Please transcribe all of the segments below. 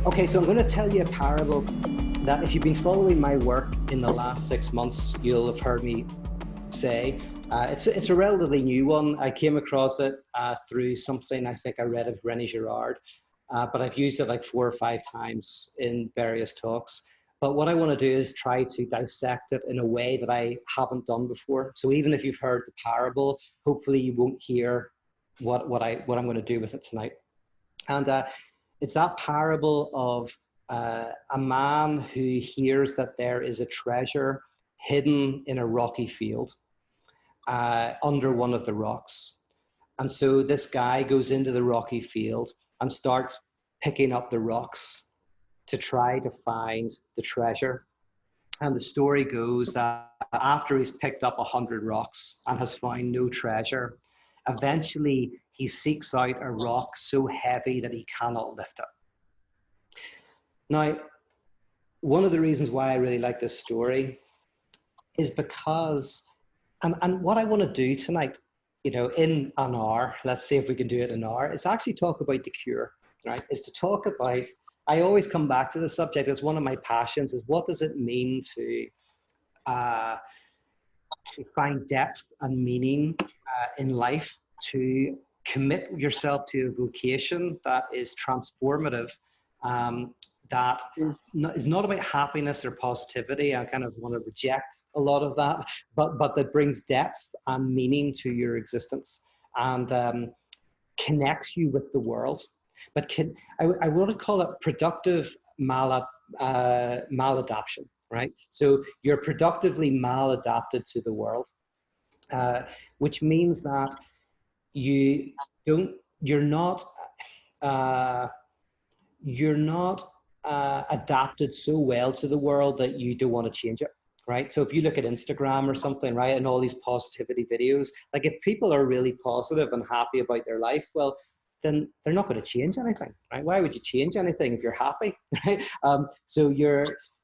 Okay, so I'm going to tell you a parable that if you've been following my work in the last 6 months, you'll have heard me say. It's a relatively new one. I came across it through something I think I read of René Girard, but I've used it like 4 or 5 times in various talks. But what I want to do is try to dissect it in a way that I haven't done before. So even if you've heard the parable, hopefully you won't hear what I'm going to do with it tonight. And it's that parable of a man who hears that there is a treasure hidden in a rocky field under one of the rocks. And so this guy goes into the rocky field and starts picking up the rocks to try to find the treasure. And the story goes that after he's picked up 100 rocks and has found no treasure, eventually he seeks out a rock so heavy that he cannot lift it. Now, one of the reasons why I really like this story is because, and what I want to do tonight, in an hour, let's see if we can do it in an hour, is actually talk about the cure, right? Is to talk about, I always come back to the subject, it's one of my passions, is what does it mean to find depth and meaning in life, to commit yourself to a vocation that is transformative, that is not about happiness or positivity. I kind of want to reject a lot of that, but that brings depth and meaning to your existence and connects you with the world. But I want to call it productive maladaptation, right? So you're productively maladapted to the world, which means that you're not adapted so well to the world that you don't want to change it, right? So if you look at Instagram or something, right, and all these positivity videos, like if people are really positive and happy about their life, well, then they're not going to change anything, right? Why would you change anything if you're happy, right?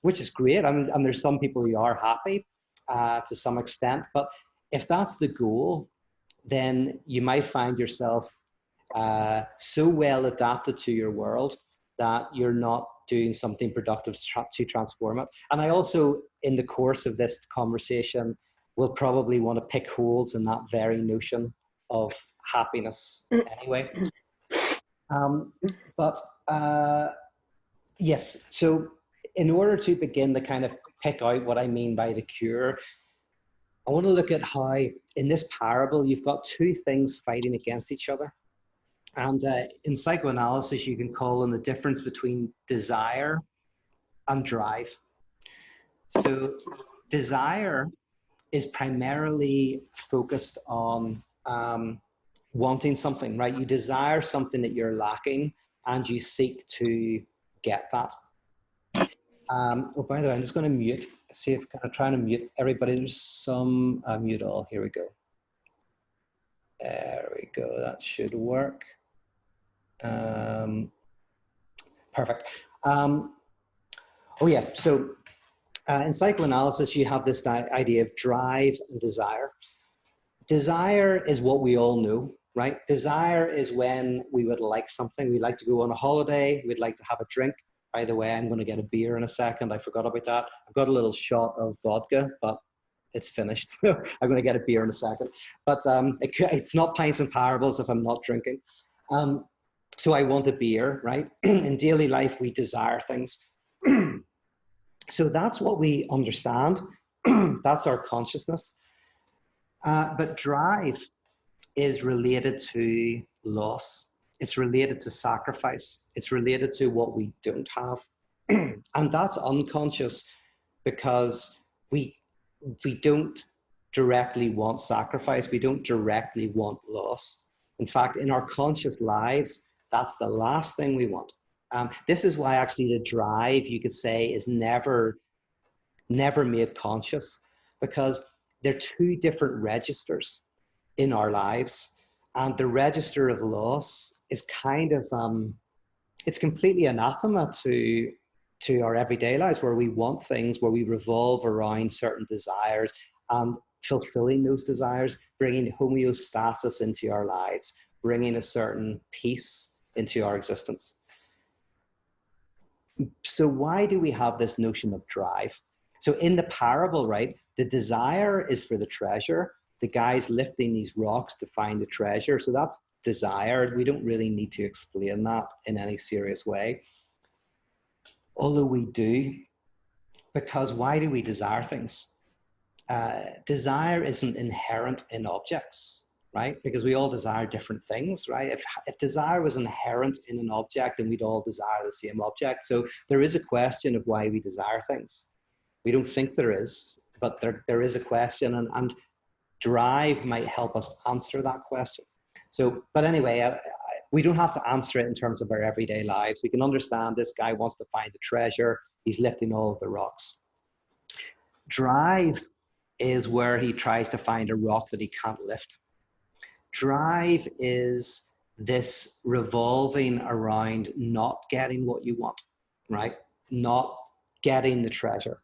Which is great, and there's some people who are happy to some extent, but if that's the goal, then you might find yourself so well adapted to your world that you're not doing something productive to transform it. And I also, in the course of this conversation, will probably want to pick holes in that very notion of happiness anyway. Yes, so in order to begin to kind of pick out what I mean by the cure, I want to look at how in this parable you've got two things fighting against each other. And in psychoanalysis, you can call them the difference between desire and drive. So desire is primarily focused on wanting something, right? You desire something that you're lacking and you seek to get that. Oh, by the way, I'm just going to mute, see if I'm trying to mute everybody. There's some mute all. Here we go. There we go. That should work. Perfect. Oh yeah, so in psychoanalysis, you have this idea of drive and desire. Desire is what we all know, right? Desire is when we would like something. We'd like to go on a holiday. We'd like to have a drink. By the way, I'm going to get a beer in a second. I forgot about that. I've got a little shot of vodka, but it's finished. So I'm going to get a beer in a second. But it's not Pints and Parables if I'm not drinking. So I want a beer, right? In daily life, we desire things. So that's what we understand. That's our consciousness. But drive is related to loss. It's related to sacrifice. It's related to what we don't have. And that's unconscious because we don't directly want sacrifice. We don't directly want loss. In fact, in our conscious lives, that's the last thing we want. This is why actually the drive, you could say, is never made conscious, because they're two different registers in our lives. And the register of loss is kind of, it's completely anathema to our everyday lives, where we want things, where we revolve around certain desires and fulfilling those desires, bringing homeostasis into our lives, bringing a certain peace into our existence. So why do we have this notion of drive? So in the parable, right, the desire is for the treasure. The guy's lifting these rocks to find the treasure. So that's desire. We don't really need to explain that in any serious way. Although we do, because why do we desire things? Desire isn't inherent in objects, right? Because we all desire different things, right? If desire was inherent in an object, then we'd all desire the same object. So there is a question of why we desire things. We don't think there is, but there is a question, and drive might help us answer that question. So, but anyway, we don't have to answer it in terms of our everyday lives. We can understand this guy wants to find the treasure. He's lifting all of the rocks. Drive is where he tries to find a rock that he can't lift. Drive is this revolving around not getting what you want, right? Not getting the treasure.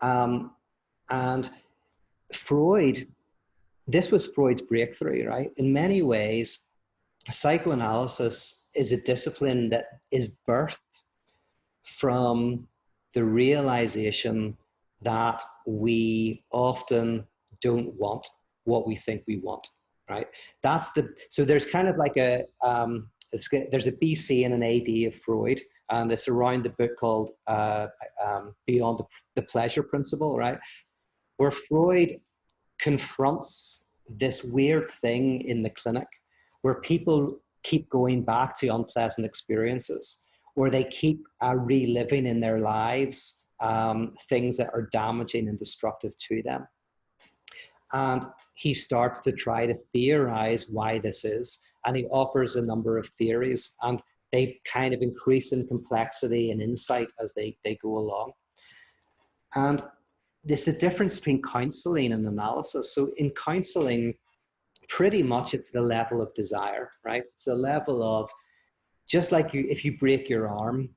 And Freud, this was Freud's breakthrough, right? In many ways, psychoanalysis is a discipline that is birthed from the realization that we often don't want what we think we want, right? So there's kind of like there's a BC and an AD of Freud, and it's around the book called Beyond the Pleasure Principle, right? Where Freud confronts this weird thing in the clinic where people keep going back to unpleasant experiences, or they keep reliving in their lives things that are damaging and destructive to them. And he starts to try to theorize why this is, and he offers a number of theories, and they kind of increase in complexity and insight as they go along. And there's a difference between counseling and analysis. So in counseling, pretty much it's the level of desire, right? It's the level of, just like if you break your arm,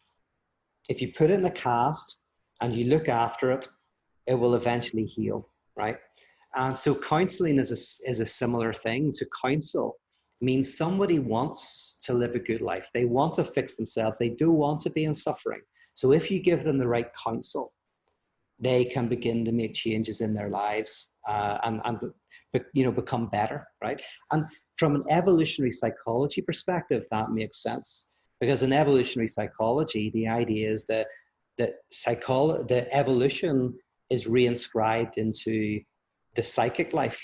if you put it in a cast and you look after it, it will eventually heal, right? And so counseling is a similar thing. To counsel means somebody wants to live a good life. They want to fix themselves. They do want to be in suffering. So if you give them the right counsel, they can begin to make changes in their lives and become better, right? And from an evolutionary psychology perspective, that makes sense. Because in evolutionary psychology, the idea is that the evolution is reinscribed into the psychic life.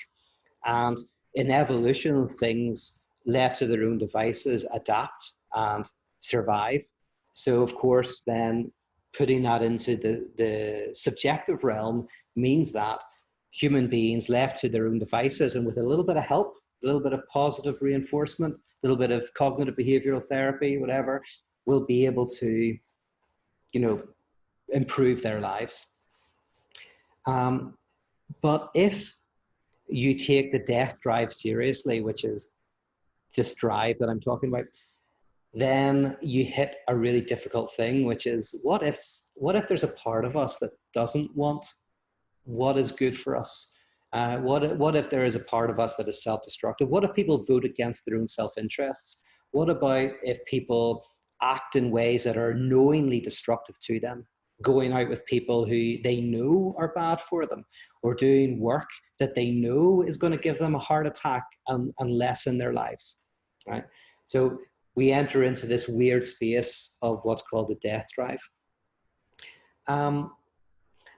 And in evolution, things left to their own devices adapt and survive. So of course, then putting that into the subjective realm means that human beings left to their own devices and with a little bit of help, a little bit of positive reinforcement, a little bit of cognitive behavioral therapy, whatever, will be able to, improve their lives. But if you take the death drive seriously, which is this drive that I'm talking about, then you hit a really difficult thing, which is what if there's a part of us that doesn't want what is good for us? What if there is a part of us that is self-destructive? What if people vote against their own self-interests? What about if people act in ways that are knowingly destructive to them, going out with people who they know are bad for them, or doing work that they know is going to give them a heart attack and lessen their lives, right? So we enter into this weird space of what's called the death drive. Now,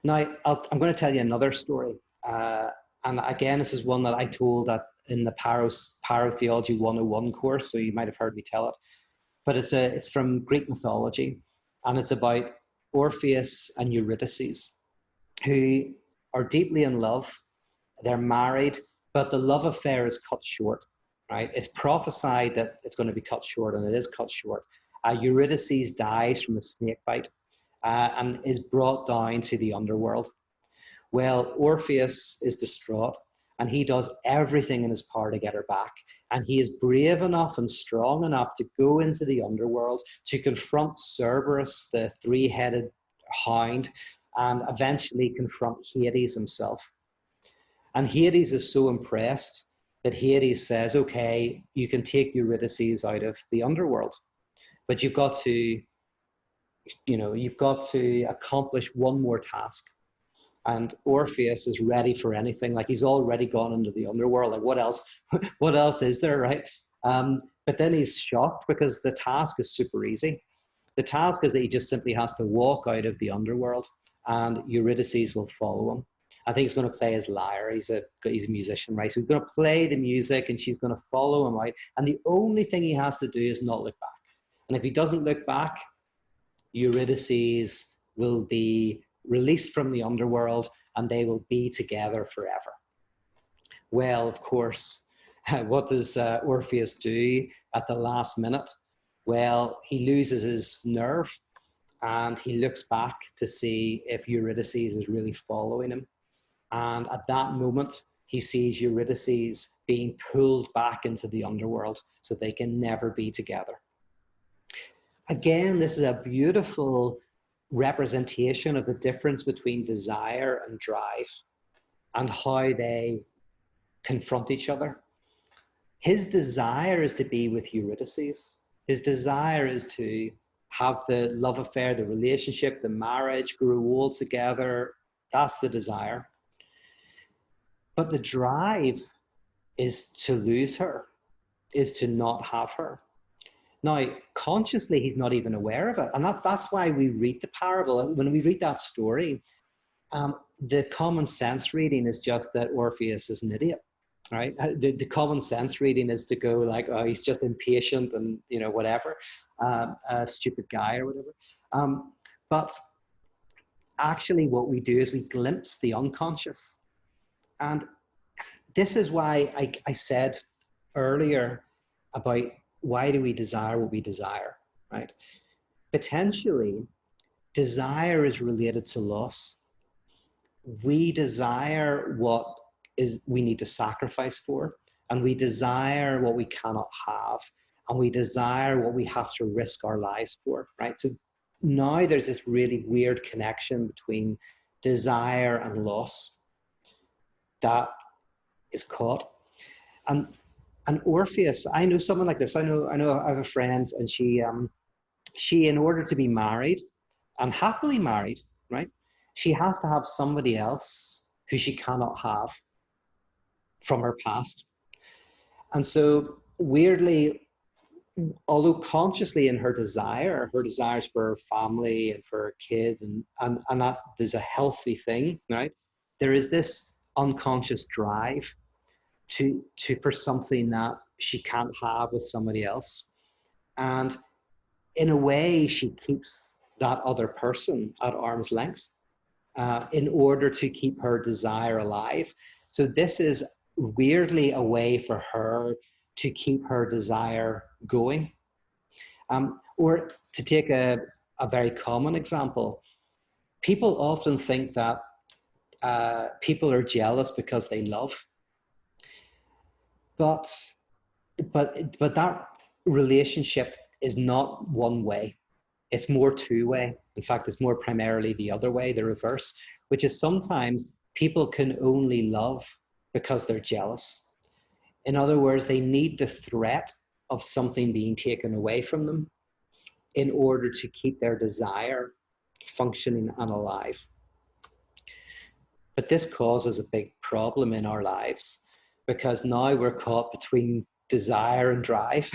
I'm going to tell you another story. And again, this is one that I told in the Parotheology 101 course, so you might have heard me tell it. But it's from Greek mythology, and it's about Orpheus and Eurydice, who are deeply in love. They're married, but the love affair is cut short, right? It's prophesied that it's going to be cut short, and it is cut short. Eurydice dies from a snake bite and is brought down to the underworld. Well, Orpheus is distraught, and he does everything in his power to get her back. And he is brave enough and strong enough to go into the underworld to confront Cerberus, the three-headed hound, and eventually confront Hades himself. And Hades is so impressed that Hades says, okay, you can take Eurydice out of the underworld, but you've got to you've got to accomplish one more task. And Orpheus is ready for anything. Like, he's already gone into the underworld. Like, what else? What else is there, right? But then he's shocked because the task is super easy. The task is that he just simply has to walk out of the underworld, and Eurydice will follow him. I think he's going to play his lyre. He's a musician, right? So he's going to play the music, and she's going to follow him out. And the only thing he has to do is not look back. And if he doesn't look back, Eurydice will be released from the underworld, and they will be together forever. Well, of course, what does Orpheus do at the last minute? Well, he loses his nerve, and he looks back to see if Eurydice is really following him. And at that moment, he sees Eurydice being pulled back into the underworld, so they can never be together. Again, this is a beautiful representation of the difference between desire and drive, and how they confront each other. His desire is to be with Eurydice. His desire is to have the love affair, the relationship, the marriage, grow old together. That's the desire. But the drive is to lose her, is to not have her. Now, consciously, he's not even aware of it. And that's why we read the parable. When we read that story, the common sense reading is just that Orpheus is an idiot, right? The common sense reading is to go like, oh, he's just impatient and, whatever, a stupid guy or whatever. But actually what we do is we glimpse the unconscious. And this is why I said earlier about why do we desire what we desire, right? Potentially, desire is related to loss. We desire what we need to sacrifice for, and we desire what we cannot have, and we desire what we have to risk our lives for, right? So now there's this really weird connection between desire and loss that is caught. And Orpheus, I know someone like this. I know I have a friend, and she in order to be married and happily married, right, she has to have somebody else who she cannot have from her past. And so weirdly, although consciously in her desires for her family and for her kids, and that is a healthy thing, right? There is this unconscious drive for something that she can't have with somebody else. And in a way, she keeps that other person at arm's length in order to keep her desire alive. So this is weirdly a way for her to keep her desire going. Or to take a very common example, people often think that people are jealous because they love. But that relationship is not one way. It's more two-way. In fact, it's more primarily the other way, the reverse, which is sometimes people can only love because they're jealous. In other words, they need the threat of something being taken away from them in order to keep their desire functioning and alive. But this causes a big problem in our lives, because now we're caught between desire and drive,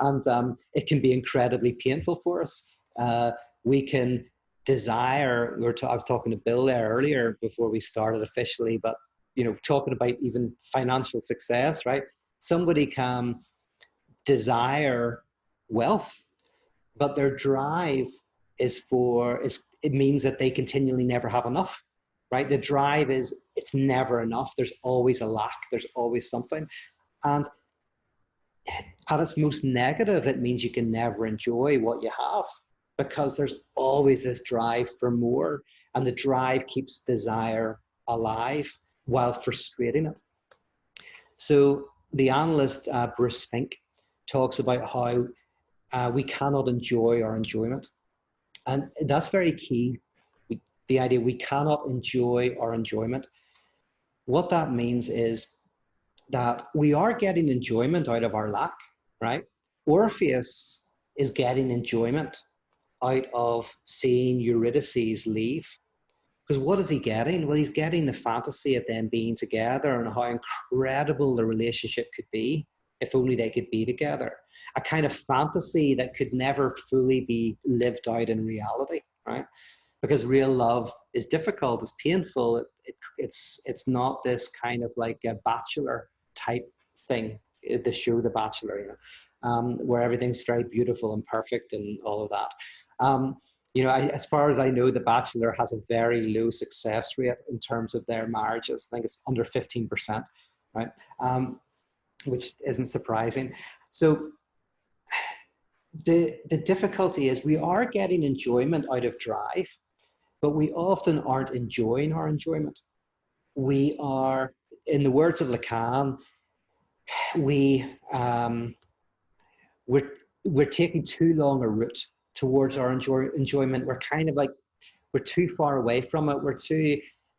and it can be incredibly painful for us. We can desire, I was talking to Bill there earlier before we started officially, but talking about even financial success, right? Somebody can desire wealth, but their drive it means that they continually never have enough. Right? The drive is, it's never enough. There's always a lack. There's always something. And at its most negative, it means you can never enjoy what you have, because there's always this drive for more. And the drive keeps desire alive while frustrating it. So the analyst, Bruce Fink, talks about how we cannot enjoy our enjoyment. And that's very key. The idea we cannot enjoy our enjoyment. What that means is that we are getting enjoyment out of our lack, right? Orpheus is getting enjoyment out of seeing Eurydice leave. Because what is he getting? Well, he's getting the fantasy of them being together and how incredible the relationship could be if only they could be together. A kind of fantasy that could never fully be lived out in reality, right? Because real love is difficult, it's painful. It's not this kind of like a Bachelor type thing, the show The Bachelor, where everything's very beautiful and perfect and all of that. As far as I know, The Bachelor has a very low success rate in terms of their marriages. I think it's under 15%, right? Which isn't surprising. So the difficulty is we are getting enjoyment out of drive, but we often aren't enjoying our enjoyment. We are, in the words of Lacan, we're taking too long a route towards our enjoyment. We're kind of like, we're too far away from it.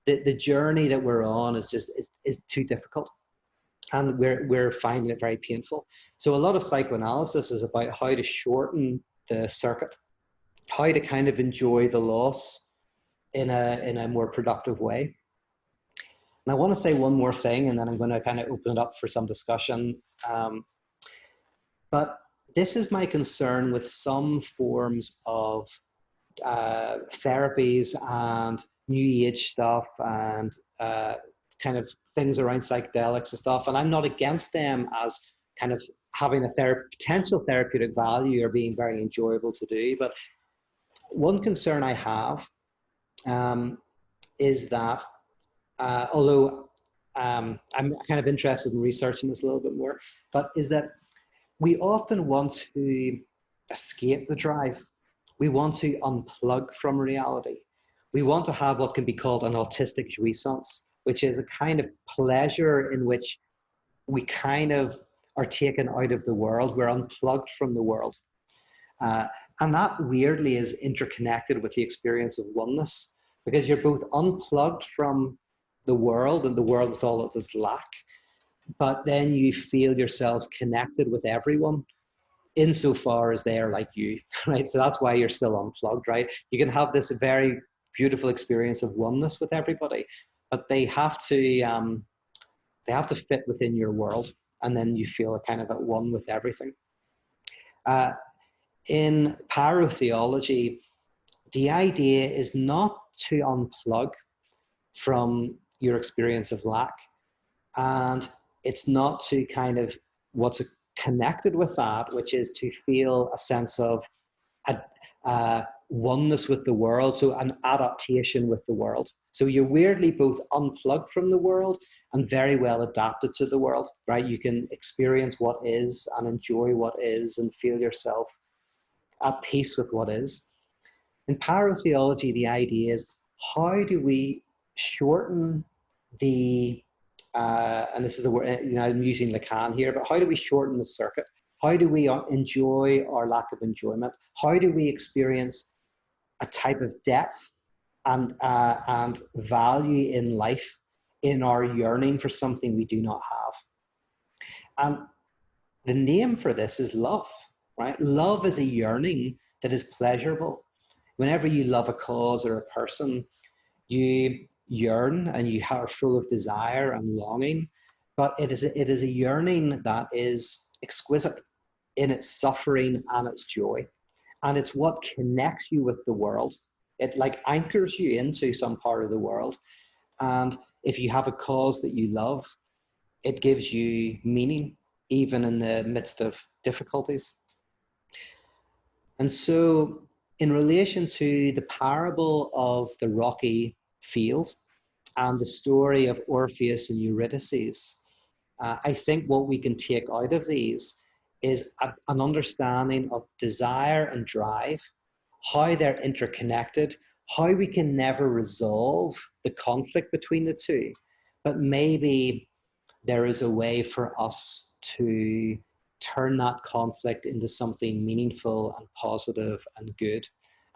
The journey that we're on is just is too difficult, and we're finding it very painful. So a lot of psychoanalysis is about how to shorten the circuit, how to kind of enjoy the loss in a more productive way. And I want to say one more thing, and then I'm going to kind of open it up for some discussion. But this is my concern with some forms of therapies and new age stuff and kind of things around psychedelics and stuff. And I'm not against them as kind of having a potential therapeutic value or being very enjoyable to do. But one concern I have is that although I'm kind of interested in researching this a little bit more, but is that we often want to escape the drive. We want to unplug from reality. We want to have what can be called an autistic jouissance, which is a kind of pleasure in which we kind of are taken out of the world. We're unplugged from the world. And that weirdly is interconnected with the experience of oneness, because you're both unplugged from the world and the world with all of this lack, but then you feel yourself connected with everyone insofar as they are like you, right? So that's why you're still unplugged, right? You can have this very beautiful experience of oneness with everybody, but they have to fit within your world, and then you feel kind of at one with everything. In parotheology, the idea is not to unplug from your experience of lack, and it's not to kind of what's connected with that, which is to feel a sense of oneness with the world, so an adaptation with the world. So you're weirdly both unplugged from the world and very well adapted to the world, right? You can experience what is and enjoy what is and feel yourself at peace with what is. In parotheology, the idea is, how do we shorten the and this is a word, I'm using Lacan here, but how do we shorten the circuit? How do we enjoy our lack of enjoyment? How do we experience a type of depth and value in life in our yearning for something we do not have? And the name for this is love, right? Love is a yearning that is pleasurable. Whenever you love a cause or a person, you yearn and you are full of desire and longing, but it is a yearning that is exquisite in its suffering and its joy. And it's what connects you with the world. It like anchors you into some part of the world. And if you have a cause that you love, it gives you meaning, even in the midst of difficulties. And so in relation to the parable of the rocky field and the story of Orpheus and Eurydice, I think what we can take out of these is an understanding of desire and drive, how they're interconnected, how we can never resolve the conflict between the two, but maybe there is a way for us to turn that conflict into something meaningful and positive and good.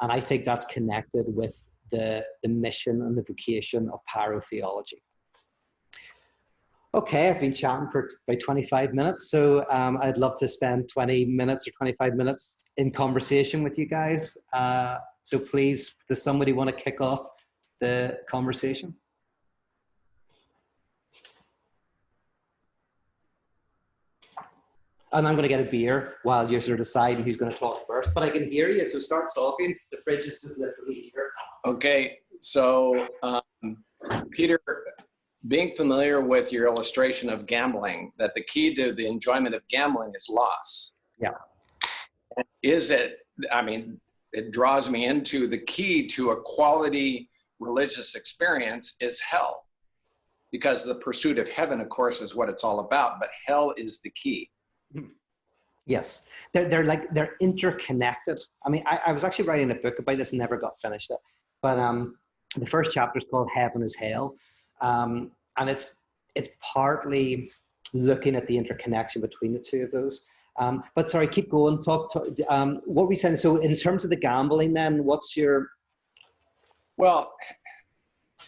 And I think that's connected with the mission and the vocation of parotheology. Okay, I've been chatting for about 25 minutes, so I'd love to spend 20 minutes or 25 minutes in conversation with you guys. So please, does somebody want to kick off the conversation? And I'm going to get a beer while you're sort of deciding who's going to talk first, but I can hear you, so start talking. The fridge is just literally here. Okay, so Peter, being familiar with your illustration of gambling, that the key to the enjoyment of gambling is loss. Yeah. Is it, I mean, it draws me into the key to a quality religious experience is hell. Because the pursuit of heaven, of course, is what it's all about, but hell is the key. Yes, they're interconnected. I mean, I was actually writing a book about this and never got finished it. But the first chapter is called Heaven is Hell. And it's partly looking at the interconnection between the two of those. But sorry, keep going. Talk what were we saying? So in terms of the gambling then, what's your... Well,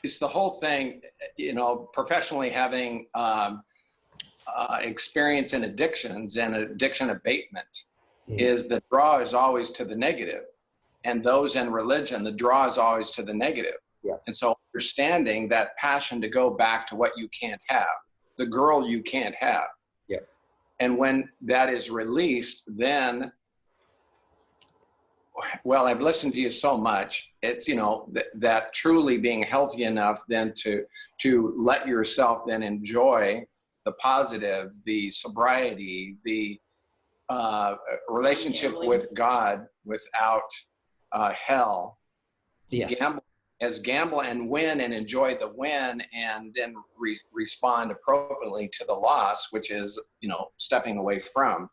it's the whole thing, you know, professionally having experience in addictions and addiction abatement is the draw is always to the negative. And those in religion, the draw is always to the negative. Yeah. And so understanding that passion to go back to what you can't have, the girl you can't have. Yeah. And when that is released, then, well, I've listened to you so much. It's, you know, that truly being healthy enough then to let yourself then enjoy the positive, the sobriety, the relationship with God without hell. Yes. Gamble and win and enjoy the win, and then respond appropriately to the loss, which is, you know, stepping away from.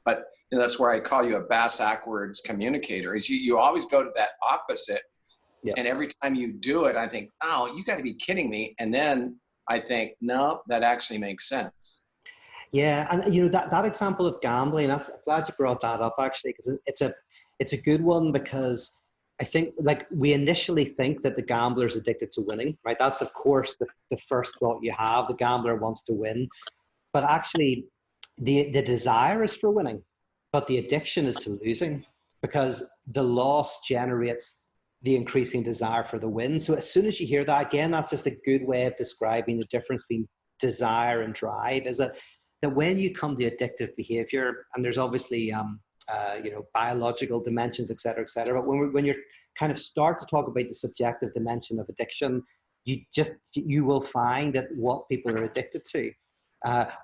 But you know, that's where I call you a bass-backwards communicator. Is you always go to that opposite, and every time you do it, I think, oh, you got to be kidding me, and then I think, no, that actually makes sense. Yeah, and you know that example of gambling, I'm glad you brought that up actually, because it's a good one, because I think, like, we initially think that the gambler is addicted to winning, right? That's of course the first thought you have. The gambler wants to win, but actually the desire is for winning, but the addiction is to losing, because the loss generates the increasing desire for the win. So as soon as you hear that, again, that's just a good way of describing the difference between desire and drive, is that when you come to addictive behavior, and there's obviously you know, biological dimensions, et cetera, but when you're kind of start to talk about the subjective dimension of addiction, you will find that what people are addicted to,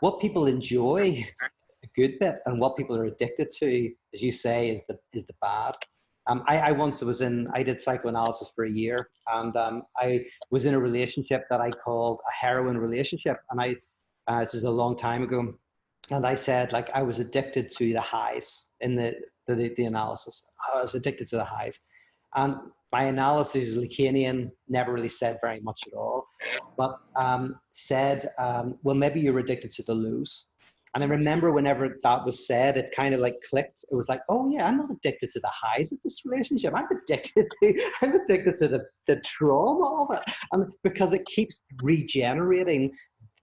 what people enjoy is the good bit, and what people are addicted to, as you say, is the bad. I did psychoanalysis for a year, and I was in a relationship that I called a heroin relationship. And this is a long time ago. And I said, like, I was addicted to the highs in the analysis. I was addicted to the highs. And my analysis was Lacanian, never really said very much at all, but said, well, maybe you're addicted to the lows. And I remember whenever that was said, it kind of like clicked. It was like, oh yeah, I'm not addicted to the highs of this relationship. I'm addicted to the trauma of it. And because it keeps regenerating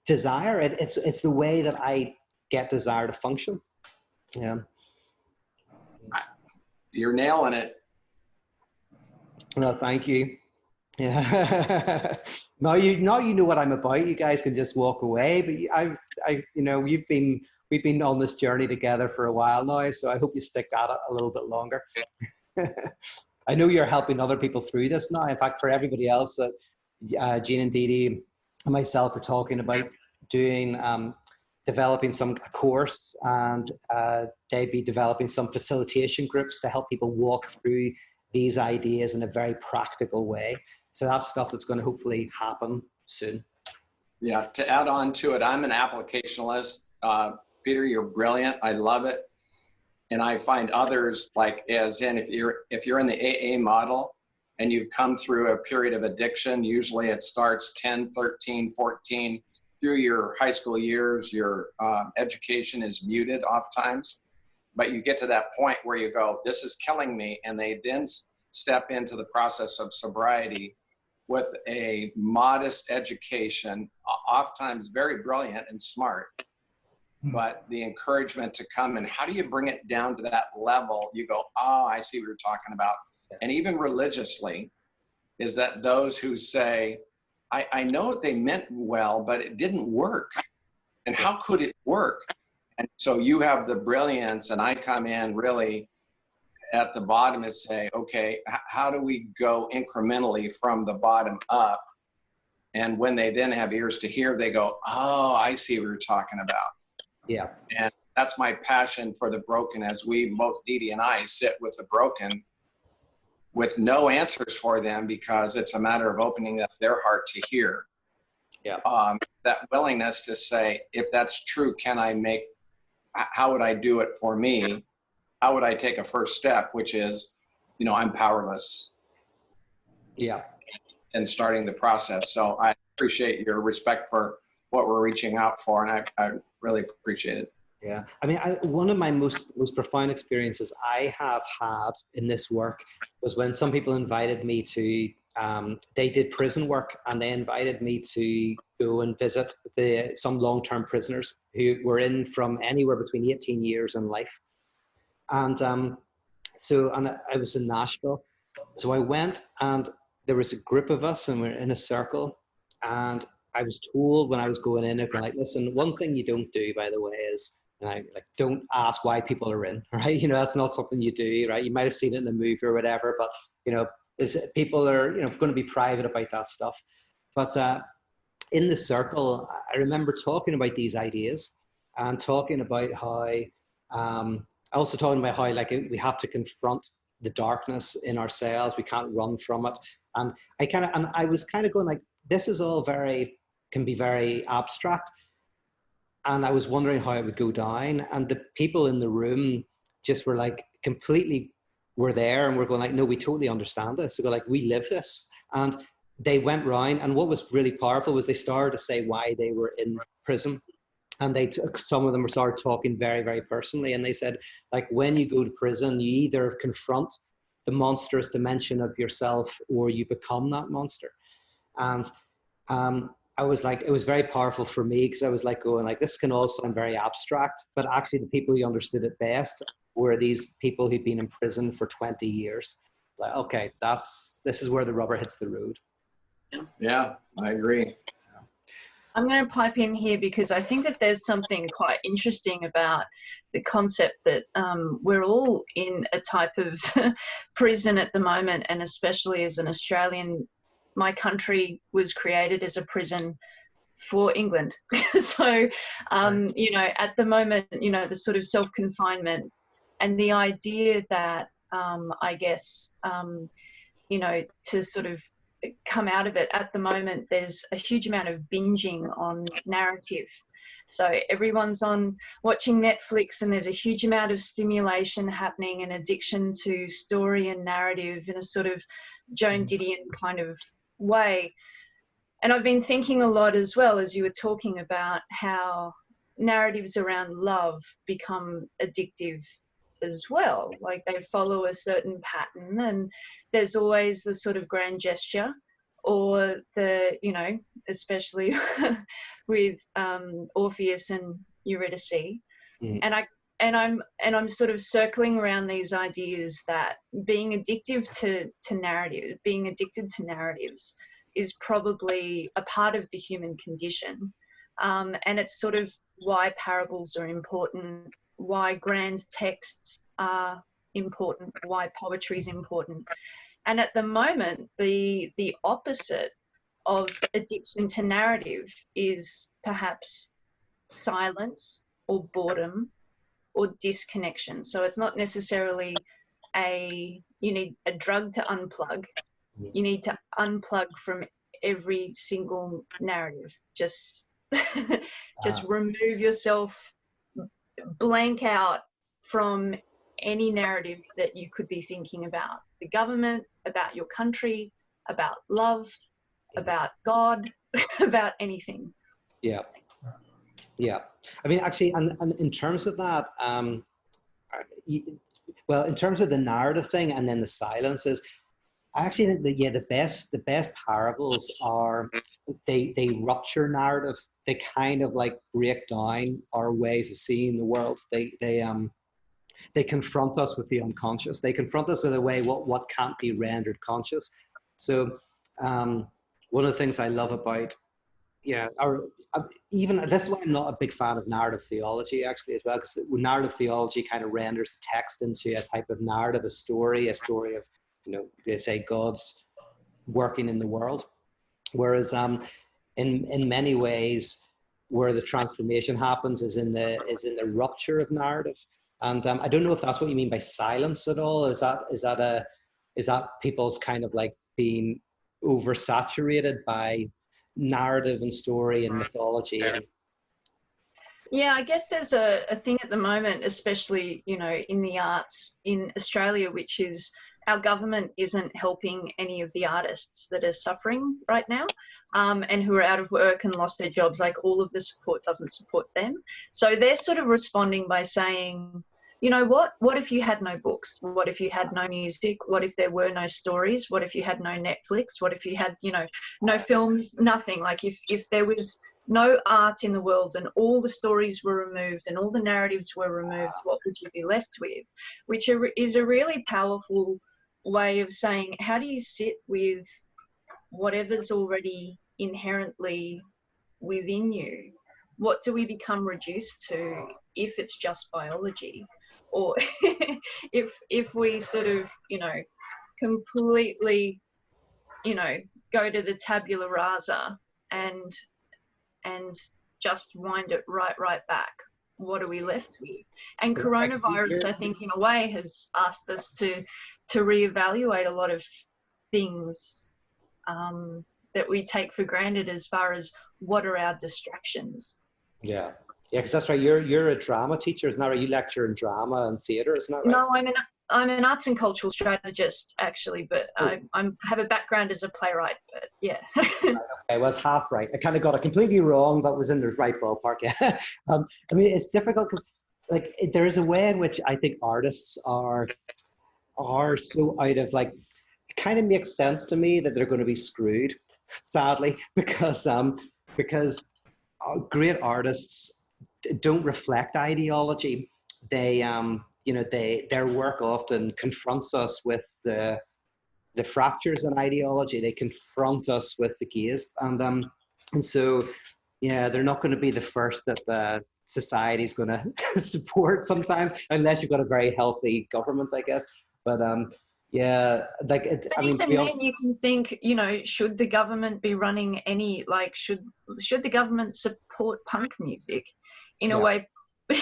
desire, it's the way that I get desire to function. Yeah. You're nailing it. Well, thank you. Yeah. now you know what I'm about. You guys can just walk away. But you know, we've been on this journey together for a while now, so I hope you stick at it a little bit longer. I know you're helping other people through this now. In fact, for everybody else, Jean and Dee Dee and myself are talking about doing developing some course, and they'd be developing some facilitation groups to help people walk through these ideas in a very practical way. So that's stuff that's going to hopefully happen soon. Yeah, to add on to it, I'm an applicationalist. Peter, you're brilliant. I love it. And I find others, like, as in, if you're in the AA model and you've come through a period of addiction, usually it starts 10, 13, 14, through your high school years, your education is muted oftentimes, but you get to that point where you go, this is killing me. And they then step into the process of sobriety, with a modest education, oftentimes very brilliant and smart, but the encouragement to come and how do you bring it down to that level? You go, oh, I see what you're talking about. And even religiously, is that those who say, I know they meant well, but it didn't work. And how could it work? And so you have the brilliance, and I come in really at the bottom and say, okay, how do we go incrementally from the bottom up? And when they then have ears to hear, they go, oh, I see what you're talking about. Yeah. And that's my passion for the broken, as we, both Dee Dee and I, sit with the broken with no answers for them, because it's a matter of opening up their heart to hear. Yeah. That willingness to say, if that's true, how would I do it for me? How would I take a first step, which is, I'm powerless. Yeah. And starting the process. So I appreciate your respect for what we're reaching out for, and I really appreciate it. Yeah, I mean, one of my most profound experiences I have had in this work was when some people invited me to, they did prison work, and they invited me to go and visit some long-term prisoners who were in from anywhere between 18 years and life. And I was in Nashville. So I went, and there was a group of us, and we're in a circle, and I was told when I was going in, they're like, listen, one thing you don't do, by the way, is, and I don't ask why people are in, right? That's not something you do, right? You might have seen it in the movie or whatever, but people are, going to be private about that stuff. But in the circle, I remember talking about these ideas and talking about how, also talking about how we have to confront the darkness in ourselves. We can't run from it. And I was kind of going like, this is all can be very abstract. And I was wondering how it would go down. And the people in the room just were like completely were there, and we're going like, no, we totally understand this. So we're like, we live this. And they went round, and what was really powerful was they started to say why they were in prison. And some of them started talking very, very personally. And they said, like, when you go to prison, you either confront the monstrous dimension of yourself, or you become that monster. And I was like, it was very powerful for me, because I was like going like, this can all sound very abstract, but actually the people who understood it best were these people who'd been in prison for 20 years. Like, okay, this is where the rubber hits the road. Yeah, I agree. I'm going to pipe in here, because I think that there's something quite interesting about the concept that we're all in a type of prison at the moment, and especially as an Australian, my country was created as a prison for England. So, at the moment, the sort of self-confinement and the idea that, I guess, to sort of come out of it at the moment, there's a huge amount of binging on narrative. So everyone's watching Netflix, and there's a huge amount of stimulation happening and addiction to story and narrative in a sort of Joan Didion kind of way. And I've been thinking a lot as well, as you were talking about how narratives around love become addictive as well. Like, they follow a certain pattern, and there's always the sort of grand gesture, or the, especially with Orpheus and Eurydice. And I'm sort of circling around these ideas that being addicted to narratives is probably a part of the human condition. And it's sort of why parables are important, why grand texts are important, why poetry is important. And at the moment, the opposite of addiction to narrative is perhaps silence or boredom or disconnection. So it's not necessarily you need a drug to unplug. You need to unplug from every single narrative. Just remove yourself, blank out from any narrative that you could be thinking about the government, about your country, about love, about God, about anything. Yeah. I mean, actually, and in terms of that, well, in terms of the narrative thing and then the silences, I actually think that, yeah, the best parables are, they rupture narrative. They kind of like break down our ways of seeing the world. They confront us with the unconscious. They confront us with a way what can't be rendered conscious. So one of the things I love about, yeah, or even this is why I'm not a big fan of narrative theology actually as well, because narrative theology kind of renders text into a type of narrative, a story of, you know, they say God's working in the world. Whereas in many ways, where the transformation happens is in the rupture of narrative. And I don't know if that's what you mean by silence at all. Or is that people's kind of like being oversaturated by narrative and story and mythology? And Yeah, I guess there's a thing at the moment, especially, you know, in the arts in Australia, which is our government isn't helping any of the artists that are suffering right now, and who are out of work and lost their jobs. Like, all of the support doesn't support them. So they're sort of responding by saying, you know what if you had no books? What if you had no music? What if there were no stories? What if you had no Netflix? What if you had, you know, no films, nothing? Like, if there was no art in the world and all the stories were removed and all the narratives were removed, what would you be left with? Which is a really powerful way of saying, how do you sit with whatever's already inherently within you? What do we become reduced to if it's just biology? Or if we sort of, you know, completely, you know, go to the tabula rasa and just wind it right back, what are we left with? And coronavirus, I think, in a way, has asked us to reevaluate a lot of things that we take for granted, as far as what are our distractions. yeah, because that's right. You're a drama teacher, isn't that right? You lecture in drama and theatre, isn't that right? No, I'm an arts and cultural strategist actually, but I have a background as a playwright. But yeah. Okay, I was half right. I kind of got it completely wrong, but was in the right ballpark. Yeah. I mean, it's difficult because, like, there is a way in which I think artists are so out of, like, it kind of makes sense to me that they're going to be screwed, sadly, because great artists don't reflect ideology. They you know, their work often confronts us with the fractures in ideology. They confront us with the gaze, and so, yeah, they're not going to be the first that the society is going to support sometimes, unless you've got a very healthy government, I guess. But yeah, like, I mean, even then you can think, you know, should the government be running any, like, should the government support punk music in a way?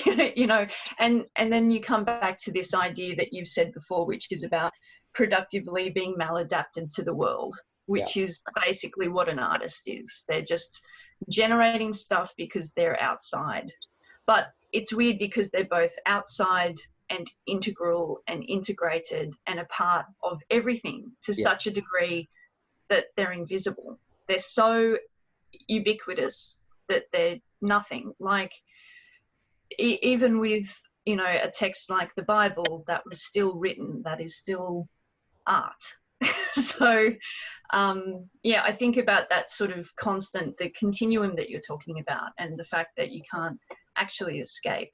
You know, and then you come back to this idea that you've said before, which is about productively being maladapted to the world, which is basically what an artist is. They're just generating stuff because they're outside. But it's weird because they're both outside and integral and integrated and a part of everything to such a degree that they're invisible. They're so ubiquitous that they're nothing. Like, even with, you know, a text like the Bible that was still written, that is still art. So yeah, I think about that sort of constant, the continuum that you're talking about, and the fact that you can't actually escape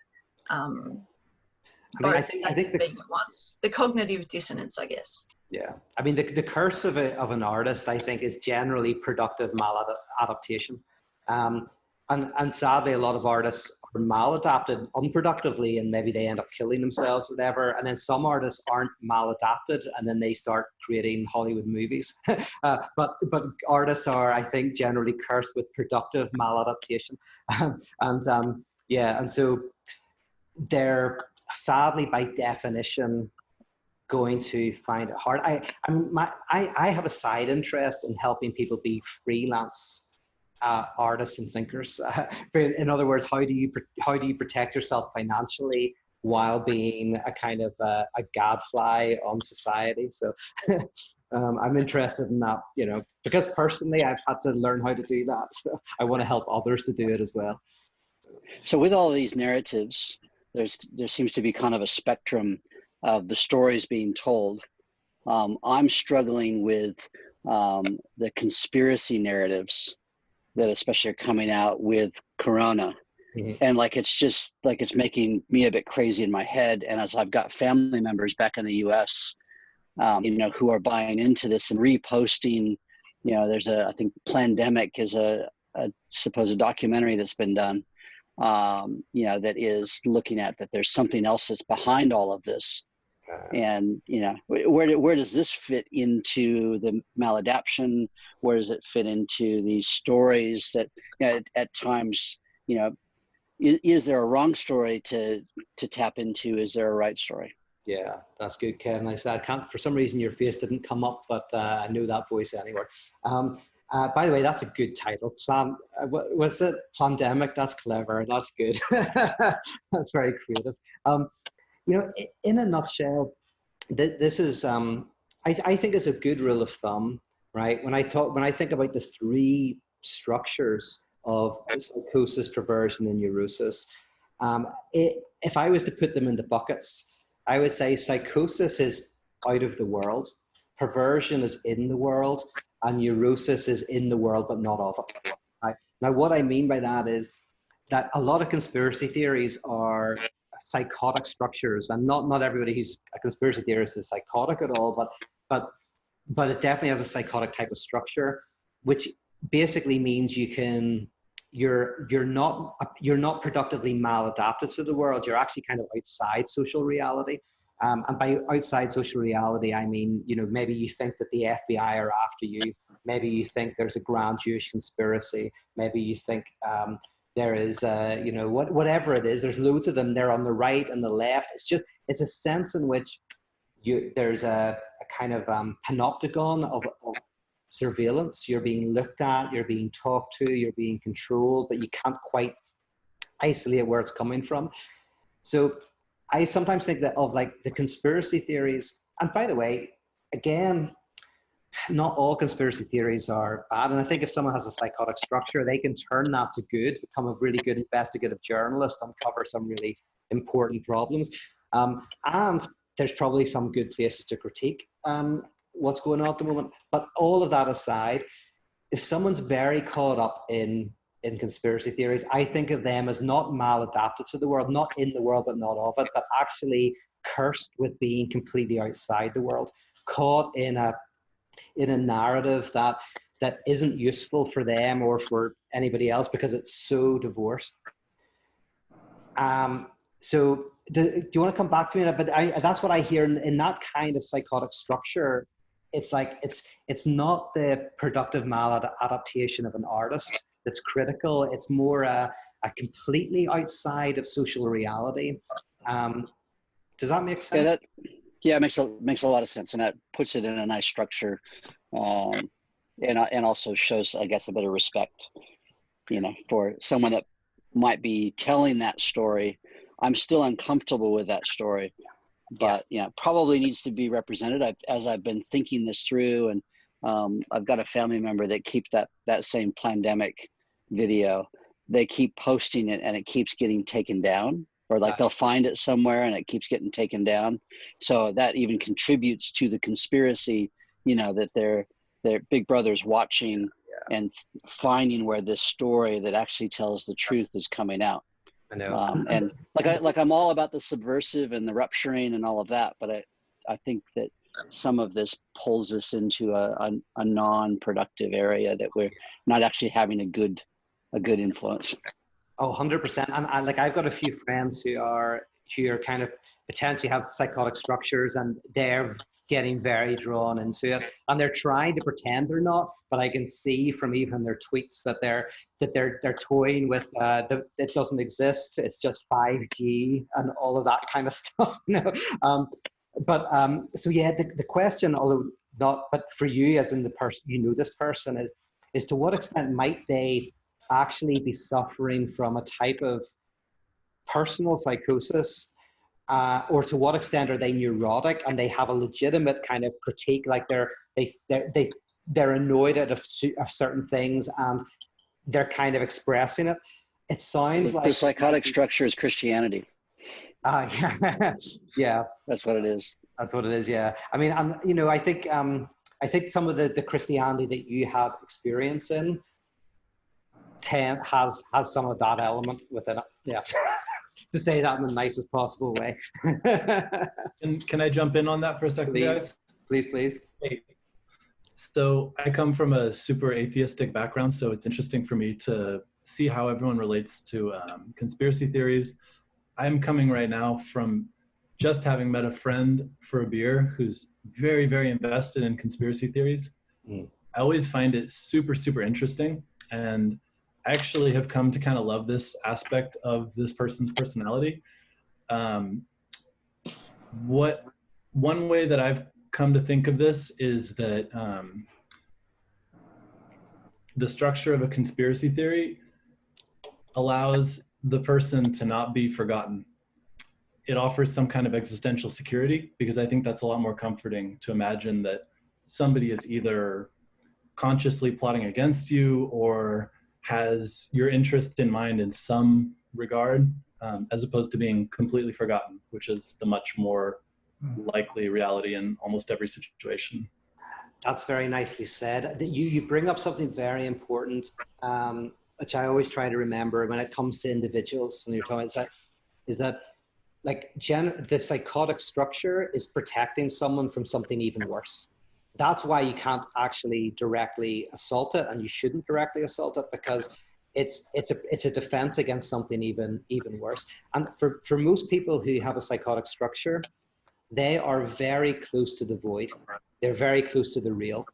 both states of being at once. The cognitive dissonance, I guess. Yeah, I mean, the curse of an artist, I think, is generally productive maladaptation. And sadly, a lot of artists are maladapted unproductively, and maybe they end up killing themselves, whatever. And then some artists aren't maladapted, and then they start creating Hollywood movies. But artists are, I think, generally cursed with productive maladaptation. And so they're sadly, by definition, going to find it hard. I have a side interest in helping people be freelance artists and thinkers. In other words, how do you protect yourself financially while being a kind of a gadfly on society? So I'm interested in that, you know, because personally I've had to learn how to do that. So I want to help others to do it as well. So with all these narratives, there seems to be kind of a spectrum of the stories being told. I'm struggling with the conspiracy narratives that especially are coming out with Corona. Mhm. And like, it's just like, it's making me a bit crazy in my head. And as I've got family members back in the US, who are buying into this and reposting, there's I think Plandemic is a supposed documentary that's been done, that is looking at that there's something else that's behind all of this. And, where does this fit into the maladaption? Where does it fit into these stories that at times, is there a wrong story to tap into? Is there a right story? Yeah, that's good, Kevin. I can't, for some reason, your face didn't come up, but I knew that voice anywhere. By the way, that's a good title. What's it? Plandemic. That's clever. That's good. That's very creative. In a nutshell, this is, I think, is a good rule of thumb, right? When I think about the three structures of psychosis, perversion, and neurosis, if I was to put them into buckets, I would say psychosis is out of the world, perversion is in the world, and neurosis is in the world but not of it. Right? Now, what I mean by that is that a lot of conspiracy theories are psychotic structures, and not everybody who's a conspiracy theorist is psychotic at all, but it definitely has a psychotic type of structure, which basically means you're not productively maladapted to the world. You're actually kind of outside social reality. And by outside social reality, I mean, maybe you think that the FBI are after you. Maybe you think there's a grand Jewish conspiracy. Maybe you think there is, whatever it is. There's loads of them. They're on the right and the left. It's a sense in which there's a kind of panopticon of surveillance. You're being looked at, you're being talked to, you're being controlled, but you can't quite isolate where it's coming from. So I sometimes think that of like the conspiracy theories, and by the way, again, not all conspiracy theories are bad. And I think if someone has a psychotic structure, they can turn that to good, become a really good investigative journalist, uncover some really important problems. And there's probably some good places to critique what's going on at the moment. But all of that aside, if someone's very caught up in conspiracy theories, I think of them as not maladapted to the world, not in the world, but not of it, but actually cursed with being completely outside the world, caught in a narrative that isn't useful for them or for anybody else because it's so divorced. So do you want to come back to me? But that's what I hear in that kind of psychotic structure. It's like it's not the productive maladaptation of an artist that's critical. It's more a completely outside of social reality. Does that make sense? Yeah, it makes a lot of sense, and that puts it in a nice structure, and also shows, I guess, a bit of respect, for someone that might be telling that story. I'm still uncomfortable with that story, but probably needs to be represented. As I've been thinking this through, and I've got a family member that keeps that same Plandemic video. They keep posting it, and it keeps getting taken down. Or like they'll find it somewhere and it keeps getting taken down. So that even contributes to the conspiracy, that their big brother's watching and finding where this story that actually tells the truth is coming out. I know. And I'm all about the subversive and the rupturing and all of that, but I think that some of this pulls us into a non-productive area that we're not actually having a good influence. Oh, 100%. And I've got a few friends who are kind of potentially have psychotic structures, and they're getting very drawn into it, and they're trying to pretend they're not, but I can see from even their tweets that they're toying with it doesn't exist. It's just 5G and all of that kind of stuff. So yeah, the question, although not, but for you as in the person, this person is to what extent might they actually be suffering from a type of personal psychosis, or to what extent are they neurotic and they have a legitimate kind of critique, like they're annoyed at certain things and they're kind of expressing it. It sounds like the psychotic structure is Christianity. Yeah, that's what it is. That's what it is. Yeah. I mean, I think some of the Christianity that you have experience in has some of that element within it. Yeah. To say that in the nicest possible way. And can I jump in on that for a second, guys? Please. Hey. So I come from a super atheistic background, so it's interesting for me to see how everyone relates to conspiracy theories. I'm coming right now from just having met a friend for a beer who's very, very invested in conspiracy theories. I always find it super, super interesting. And I actually have come to kind of love this aspect of this person's personality. One way that I've come to think of this is that the structure of a conspiracy theory allows the person to not be forgotten. It offers some kind of existential security, because I think that's a lot more comforting to imagine that somebody is either consciously plotting against you or has your interest in mind in some regard, as opposed to being completely forgotten, which is the much more likely reality in almost every situation. That's very nicely said. You bring up something very important, which I always try to remember when it comes to individuals. And you're talking about is that like the psychotic structure is protecting someone from something even worse. That's why you can't actually directly assault it, and you shouldn't directly assault it, because it's a defense against something even worse. And for most people who have a psychotic structure, they are very close to the void. They're very close to the real,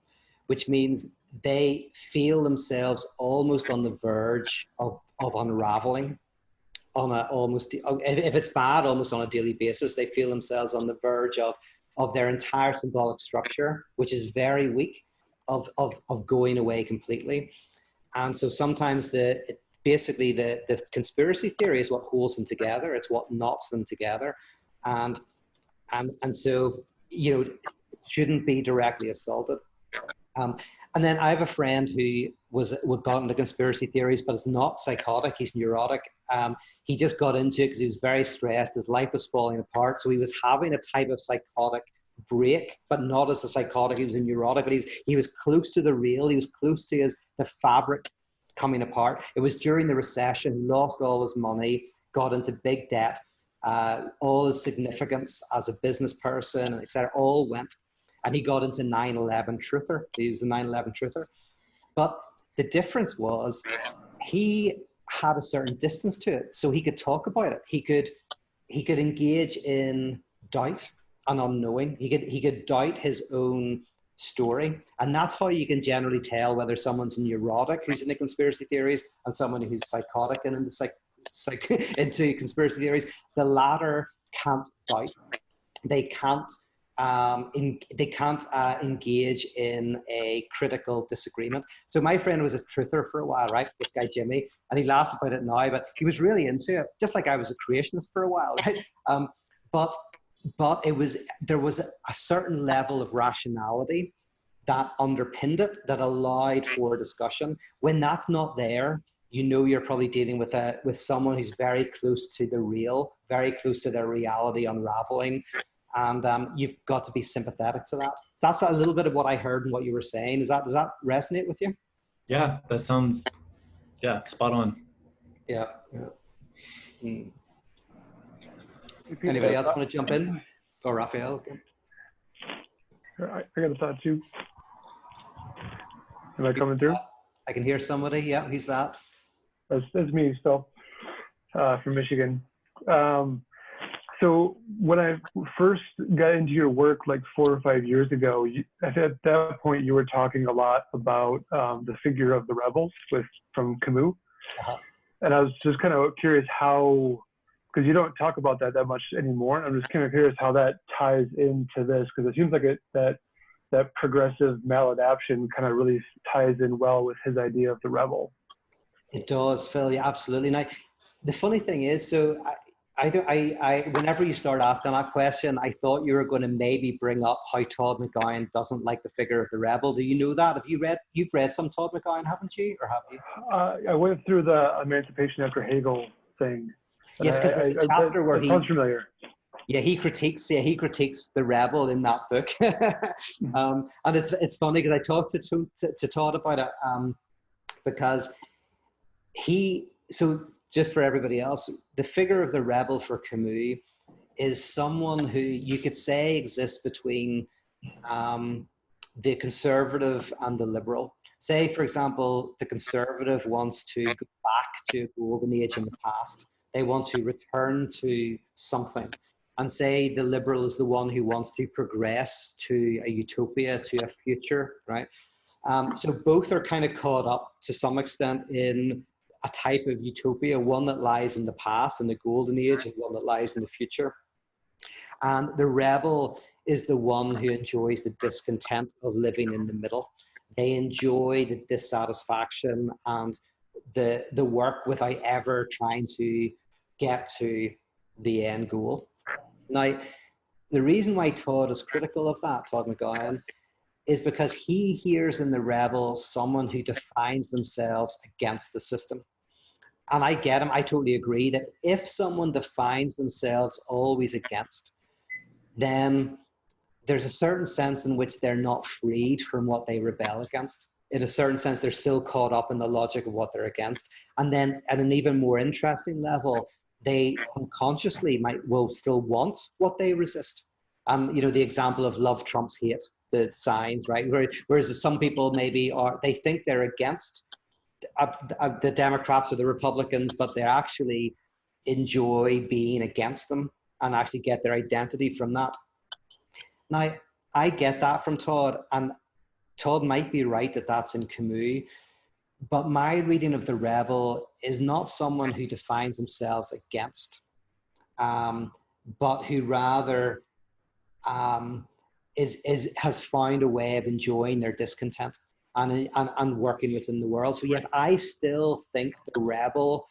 which means they feel themselves almost on the verge of unraveling on if it's bad, almost on a daily basis. They feel themselves on the verge of their entire symbolic structure, which is very weak, of going away completely. And so sometimes basically the conspiracy theory is what holds them together. It's what knots them together. And so, it shouldn't be directly assaulted. And then I have a friend who got into conspiracy theories, but is not psychotic. He's neurotic. He just got into it because he was very stressed. His life was falling apart. So he was having a type of psychotic break, but not as a psychotic. He was a neurotic, but he was close to the real. He was close to the fabric coming apart. It was during the recession. He lost all his money, got into big debt. All his significance as a business person, etc., all went. And he got into 9/11 truther. He was a 9/11 truther. But the difference was he had a certain distance to it, so he could talk about it. He could engage in doubt and unknowing. He could doubt his own story, and that's how you can generally tell whether someone's neurotic who's into conspiracy theories and someone who's psychotic and into conspiracy theories. The latter can't doubt. They can't engage in a critical disagreement. So my friend was a truther for a while, right? This guy Jimmy, and he laughs about it now, but he was really into it, just like I was a creationist for a while, right? But there was a certain level of rationality that underpinned it, that allowed for discussion. When that's not there, you're probably dealing with someone who's very close to the real, very close to their reality unraveling. And you've got to be sympathetic to that. That's a little bit of what I heard and what you were saying. Does that resonate with you? Yeah, that sounds, spot on. Yeah. Anybody else want to jump in? Or Raphael? I got a thought too. Am I coming through? I can hear somebody. Yeah, who's that? That's me still, from Michigan. So when I first got into your work like 4 or 5 years ago, at that point you were talking a lot about the figure of the rebels from Camus. Uh-huh. And I was just kind of curious how, because you don't talk about that much anymore. I'm just kind of curious how that ties into this, because it seems like that progressive maladaption kind of really ties in well with his idea of the rebel. It does, Phil. Yeah, absolutely. Now, the funny thing is, so I whenever you start asking that question, I thought you were going to maybe bring up how Todd McGowan doesn't like the figure of the rebel. Do you know that? You've read some Todd McGowan, haven't you, or have you? I went through the Emancipation After Hegel thing. Yes, because there's a chapter where sounds familiar. he critiques the rebel in that book. And it's funny because I talked to Todd about it, because so just for everybody else, the figure of the rebel for Camus is someone who you could say exists between the conservative and the liberal. Say, for example, the conservative wants to go back to a golden age in the past. They want to return to something. And say the liberal is the one who wants to progress to a utopia, to a future, right? So both are kind of caught up to some extent in a type of utopia, one that lies in the past, in the golden age, and one that lies in the future. And the rebel is the one who enjoys the discontent of living in the middle. They enjoy the dissatisfaction and the work without ever trying to get to the end goal. Now, the reason why Todd is critical of that, Todd McGowan, is because he hears in the rebel someone who defines themselves against the system. And I get him. I totally agree that if someone defines themselves always against, then there's a certain sense in which they're not freed from what they rebel against. In a certain sense, they're still caught up in the logic of what they're against. And then at an even more interesting level, they unconsciously will still want what they resist. The example of love trumps hate, the signs, right? Whereas some people maybe they think they're against the Democrats or the Republicans, but they actually enjoy being against them and actually get their identity from that. Now, I get that from Todd, and Todd might be right that that's in Camus, but my reading of the rebel is not someone who defines themselves against, but who rather has found a way of enjoying their discontent and working within the world. So yes, I still think the rebel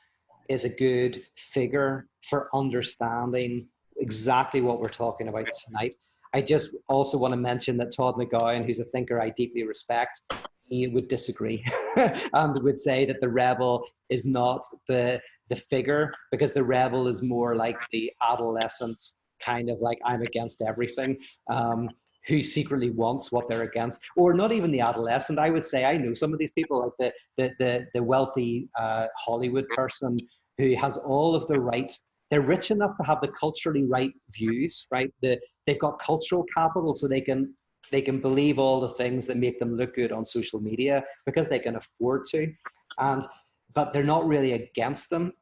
is a good figure for understanding exactly what we're talking about tonight. I just also want to mention that Todd McGowan, who's a thinker I deeply respect, he would disagree and would say that the rebel is not the figure, because the rebel is more like the adolescent, kind of like I'm against everything, who secretly wants what they're against. Or not even the adolescent. I would say I know some of these people, like the wealthy Hollywood person who has all of the right. They're rich enough to have the culturally right views, right? They've got cultural capital, so they can believe all the things that make them look good on social media because they can afford to. But they're not really against them.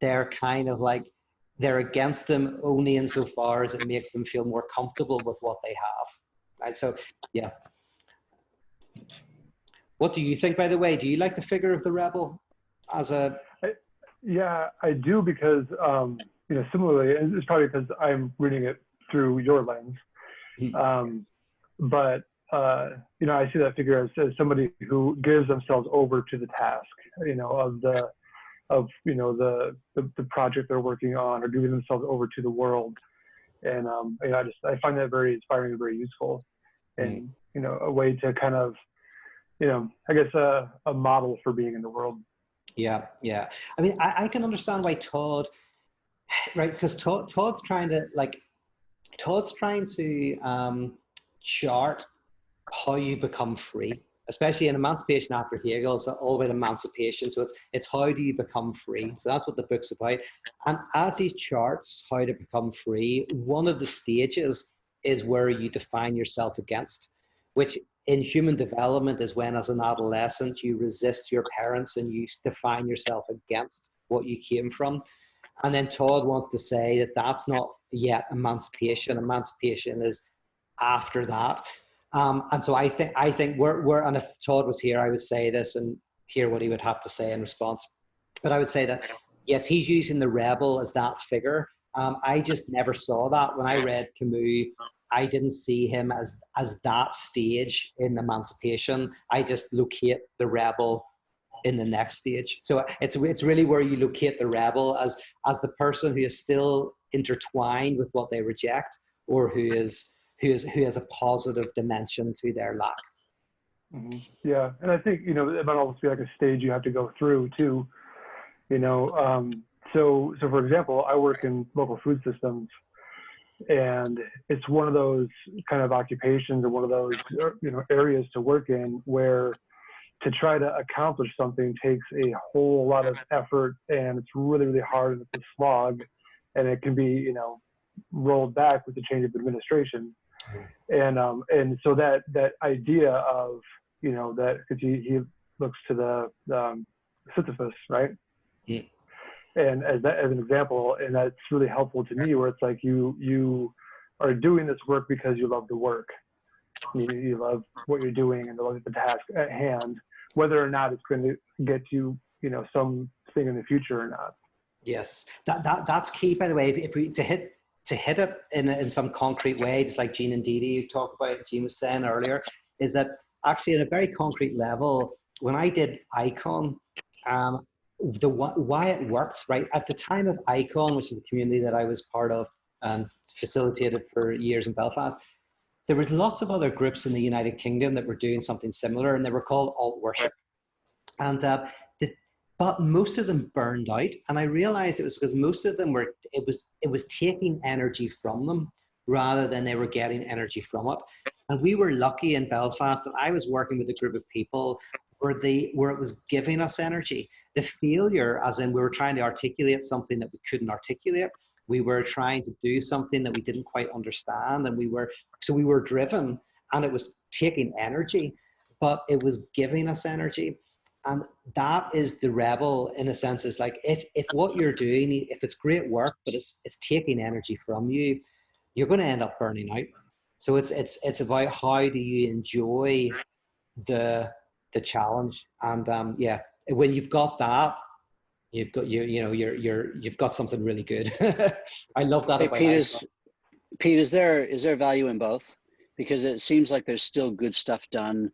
They're kind of like, they're against them only insofar as it makes them feel more comfortable with what they have. Right? So, yeah. What do you think, by the way? Do you like the figure of the rebel as a... Yeah, I do, because, similarly, and it's probably because I'm reading it through your lens. But I see that figure as somebody who gives themselves over to the task, of the project they're working on, or giving themselves over to the world. And I find that very inspiring and very useful, and a way to kind of, I guess a model for being in the world. Yeah. I mean, I can understand why Todd, right? Because Todd's trying to chart how you become free, especially in Emancipation After Hegel. It's all about emancipation. So it's how do you become free? So that's what the book's about. And as he charts how to become free, one of the stages is where you define yourself against, which in human development is when, as an adolescent, you resist your parents and you define yourself against what you came from. And then Todd wants to say that that's not yet emancipation. Emancipation is after that. And so I think we're, and if Todd was here, I would say this and hear what he would have to say in response. But I would say that, yes, he's using the rebel as that figure. I just never saw that. When I read Camus, I didn't see him as that stage in emancipation. I just locate the rebel in the next stage. So it's really where you locate the rebel as the person who is still intertwined with what they reject, or who has a positive dimension to their lack. Mm-hmm. Yeah, and I think it might almost be like a stage you have to go through too. So for example, I work in local food systems, And it's one of those kind of occupations, or one of those, you know, areas to work in where to try to accomplish something takes a whole lot of effort, and it's really, really hard, and it's a slog, and it can be, you know, rolled back with the change of administration. And so that idea of, you know, that, because he looks to the Sisyphus, right? Yeah. And as an example, and that's really helpful to me, where it's like you are doing this work because you love the work. You love what you're doing and love the task at hand, whether or not it's going to get you, you know, something in the future or not. Yes, that's key, by the way. If we to hit it in some concrete way, just like Gene and Dee Dee talked about, Gene was saying earlier, is that actually at a very concrete level, when I did Icon, why it worked, right? At the time of Icon, which is the community that I was part of and facilitated for years in Belfast, there was lots of other groups in the United Kingdom that were doing something similar, and they were called alt worship. And but most of them burned out, and I realized it was because most of them were, it was taking energy from them rather than they were getting energy from it. And we were lucky in Belfast that I was working with a group of people where it was giving us energy. The failure, as in we were trying to articulate something that we couldn't articulate. We were trying to do something that we didn't quite understand, and we were driven, and it was taking energy, but it was giving us energy. And that is the rebel, in a sense. Is like, if what you're doing, if it's great work, but it's taking energy from you, you're going to end up burning out. So it's about how do you enjoy the challenge. And yeah, when you've got that, you've got you've got something really good. I love that. Hey, Pete, is there value in both? Because it seems like there's still good stuff done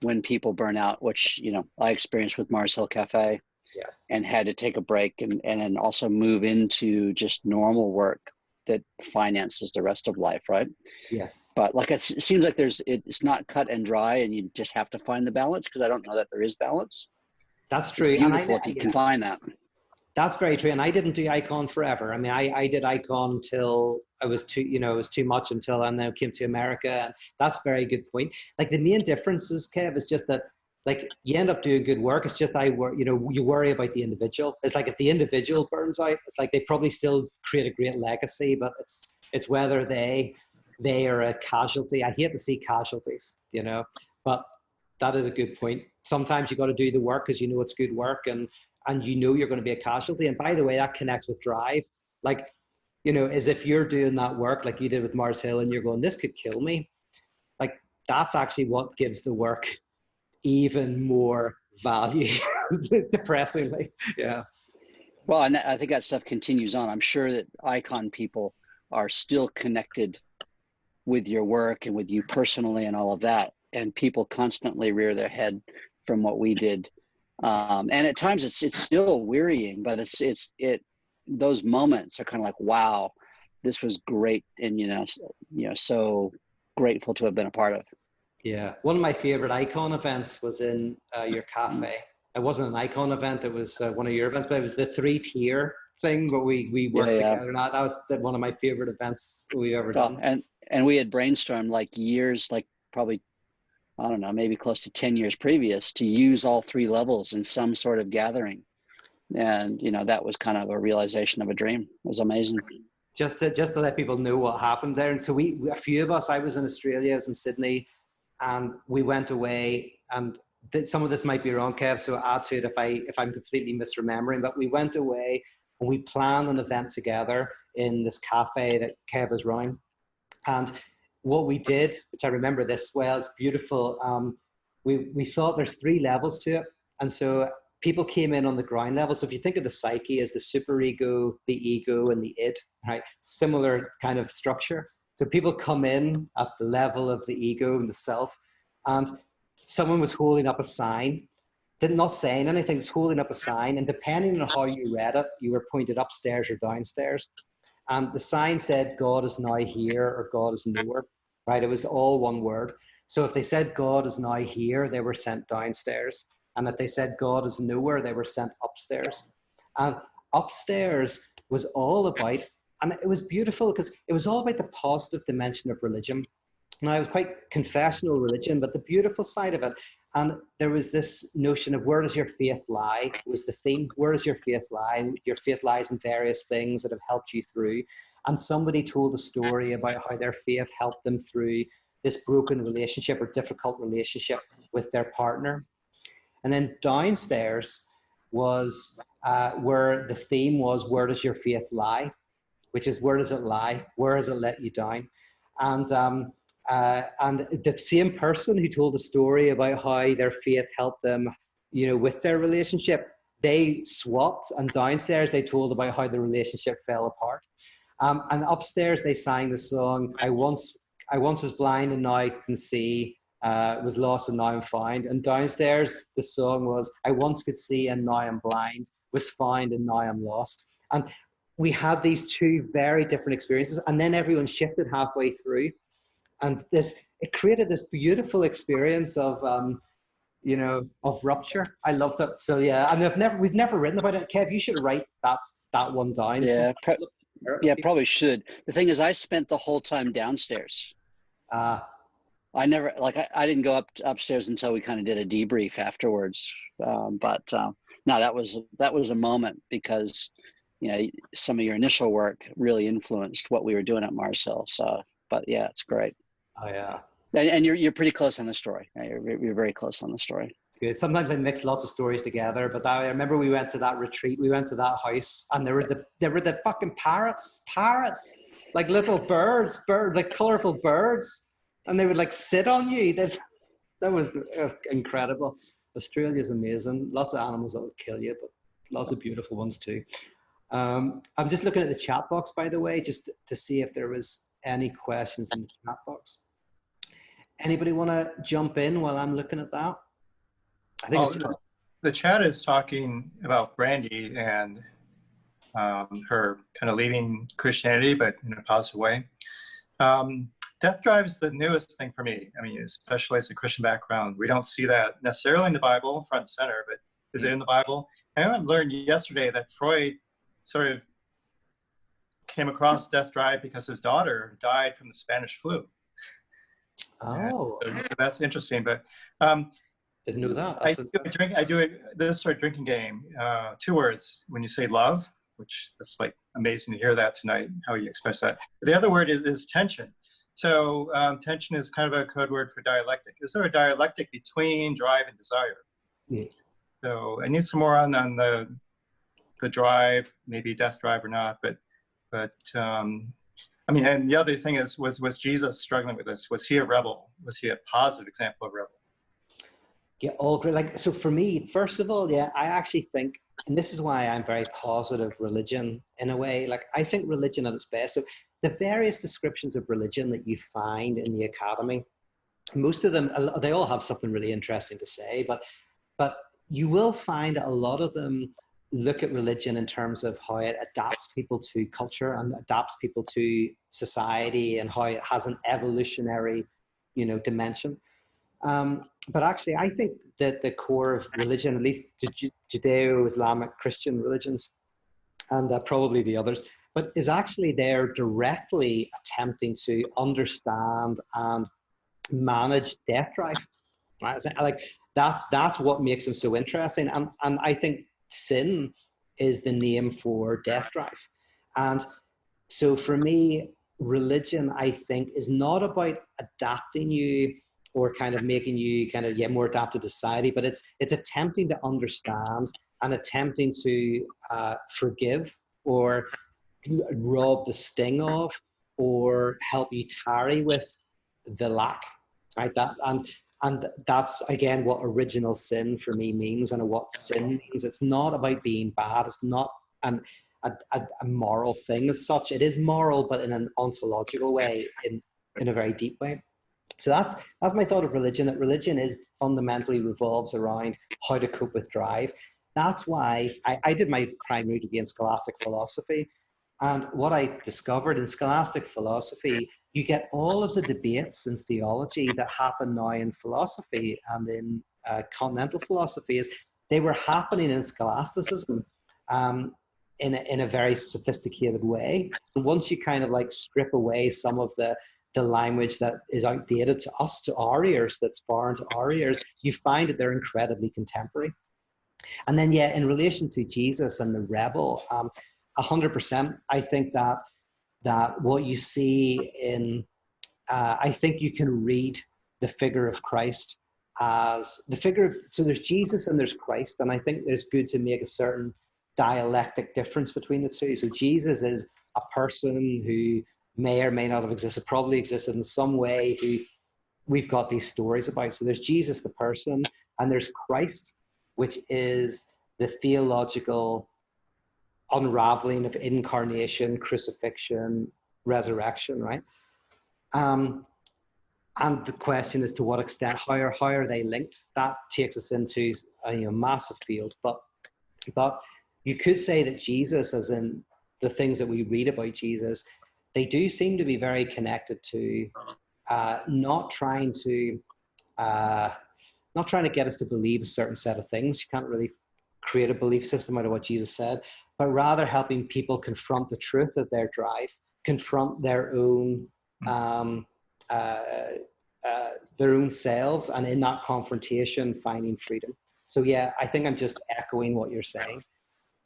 when people burn out, which, you know, I experienced with Mars Hill Cafe, yeah, and had to take a break and then also move into just normal work that finances the rest of life, right? Yes. But like, it seems like it's not cut and dry, and you just have to find the balance, because I don't know that there is balance. That's true. It's beautiful if you can find that. That's very true. And I didn't do Icon forever. I mean, I did Icon till it was too much, until I now came to America. And that's a very good point. Like, the main difference is, Kev, is just that, like, you end up doing good work. It's just, you worry about the individual. It's like, if the individual burns out, it's like they probably still create a great legacy, but it's whether they are a casualty. I hate to see casualties, you know, but that is a good point. Sometimes you got to do the work because you know it's good work, and you know you're going to be a casualty. And by the way, that connects with drive. Like, you know, as if you're doing that work like you did with Mars Hill, and you're going, this could kill me. Like, that's actually what gives the work even more value, depressingly. Yeah. Well, and I think that stuff continues on. I'm sure that Icon people are still connected with your work and with you personally and all of that. And people constantly rear their head from what we did. And at times it's still wearying, but those moments are kind of like, wow, this was great. And, you know, so grateful to have been a part of. Yeah. One of my favorite Icon events was in your cafe. It wasn't an Icon event. It was one of your events, but it was the 3-tier thing where we worked together. And that was one of my favorite events we've ever done. And we had brainstormed like years, like probably, I don't know, maybe close to 10 years previous, to use all 3 levels in some sort of gathering. And, you know, that was kind of a realization of a dream. It was amazing. Just to let people know what happened there. And so a few of us, I was in Australia, I was in Sydney, and we went away, and some of this might be wrong, Kev, so add to it if I'm completely misremembering, but we went away and we planned an event together in this cafe that Kev was running. And what we did, which I remember this well, it's beautiful. We thought there's 3 levels to it. And so people came in on the ground level. So if you think of the psyche as the superego, the ego, and the id, right? Similar kind of structure. So people come in at the level of the ego and the self, and someone was holding up a sign, not saying anything, just holding up a sign. And depending on how you read it, you were pointed upstairs or downstairs. And the sign said, God is now here, or God is nowhere, right? It was all one word. So if they said God is now here, they were sent downstairs. And if they said God is nowhere, they were sent upstairs. And upstairs was all about And it was beautiful because it was all about the positive dimension of religion. Now, it was quite confessional religion, but the beautiful side of it. And there was this notion of where does your faith lie was the theme. Where does your faith lie? Your faith lies in various things that have helped you through. And somebody told a story about how their faith helped them through this broken relationship or difficult relationship with their partner. And then downstairs was where the theme was, where does your faith lie? Which is, where does it lie? Where has it let you down? And the same person who told a story about how their faith helped them, you know, with their relationship, they swapped, and downstairs they told about how the relationship fell apart. And upstairs they sang the song, I once was blind and now I can see, was lost and now I'm found. And downstairs the song was, I once could see and now I'm blind, was found and now I'm lost. And we had these two very different experiences, and then everyone shifted halfway through. And it created this beautiful experience of, you know, of rupture. I loved it. So yeah, and we've never written about it. Kev, you should write that one down. Yeah, probably should. The thing is, I spent the whole time downstairs. I never, like, I didn't go upstairs until we kind of did a debrief afterwards. No, that was a moment because, you know, some of your initial work really influenced what we were doing at Mars Hill. So, but yeah, it's great. Oh yeah. And you're pretty close on the story. You're very close on the story. It's good. Sometimes I mix lots of stories together, but I remember we went to that retreat. We went to that house, and there were the fucking parrots, like little birds, like colorful birds, and they would like sit on you. That was incredible. Australia's amazing. Lots of animals that will kill you, but lots of beautiful ones too. I'm just looking at the chat box, by the way, just to see if there was any questions in the chat box. Anybody want to jump in while I'm looking at that? I think the chat is talking about Brandy and her kind of leaving Christianity, but in a positive way. Death drive is the newest thing for me. I mean, especially as a Christian background, we don't see that necessarily in the Bible, front and center, but is it in the Bible? I learned yesterday that Freud sort of came across death drive because his daughter died from the Spanish flu. Oh, so that's interesting. But didn't know that. I do this sort of drinking game. 2 words. When you say love, which that's like amazing to hear that tonight, how you express that. The other word is tension. So tension is kind of a code word for dialectic. Is there a dialectic between drive and desire? Yeah. So I need some more on the drive, maybe death drive or not, but I mean, and the other thing is, was Jesus struggling with this? Was he a rebel? Was he a positive example of rebel? Yeah, all great. Like, so for me, first of all, yeah, I actually think, and this is why I'm very positive religion in a way, like I think religion at its best. So the various descriptions of religion that you find in the academy, most of them, they all have something really interesting to say, but you will find that a lot of them look at religion in terms of how it adapts people to culture and adapts people to society and how it has an evolutionary, you know, dimension. But actually, I think that the core of religion, at least Judeo-Islamic Christian religions, and probably the others, but is actually there directly attempting to understand and manage death drive. Like that's what makes them so interesting. And I think sin is the name for death drive. And so for me, religion, I think, is not about adapting you or kind of making you kind of more adapted to society, but it's attempting to understand and attempting to forgive or rob the sting of or help you tarry with the lack, right? And that's, again, what original sin for me means and what sin means. It's not about being bad. It's not a moral thing as such. It is moral, but in an ontological way, in a very deep way. So that's my thought of religion, that religion fundamentally revolves around how to cope with drive. That's why I did my primary degree in scholastic philosophy. And what I discovered in scholastic philosophy, you get all of the debates in theology that happen now in philosophy and in continental philosophy, is they were happening in scholasticism in a very sophisticated way. And once you kind of like strip away some of the language that is outdated to us, to our ears, that's foreign to our ears, you find that they're incredibly contemporary. And then, yeah, in relation to Jesus and the rebel, 100%, I think that what you see in, I think you can read the figure of Christ as the figure of, so there's Jesus and there's Christ, and I think it's good to make a certain dialectic difference between the two. So Jesus is a person who may or may not have existed, probably existed in some way, who we've got these stories about. So there's Jesus the person, and there's Christ, which is the theological unraveling of incarnation, crucifixion, resurrection, right? And the question is, to what extent, how are they linked? That takes us into a massive field. But you could say that Jesus, as in the things that we read about Jesus, they do seem to be very connected to not trying to get us to believe a certain set of things. You can't really create a belief system out of what Jesus said, but rather helping people confront the truth of their drive, confront their own selves, and in that confrontation, finding freedom. So yeah, I think I'm just echoing what you're saying.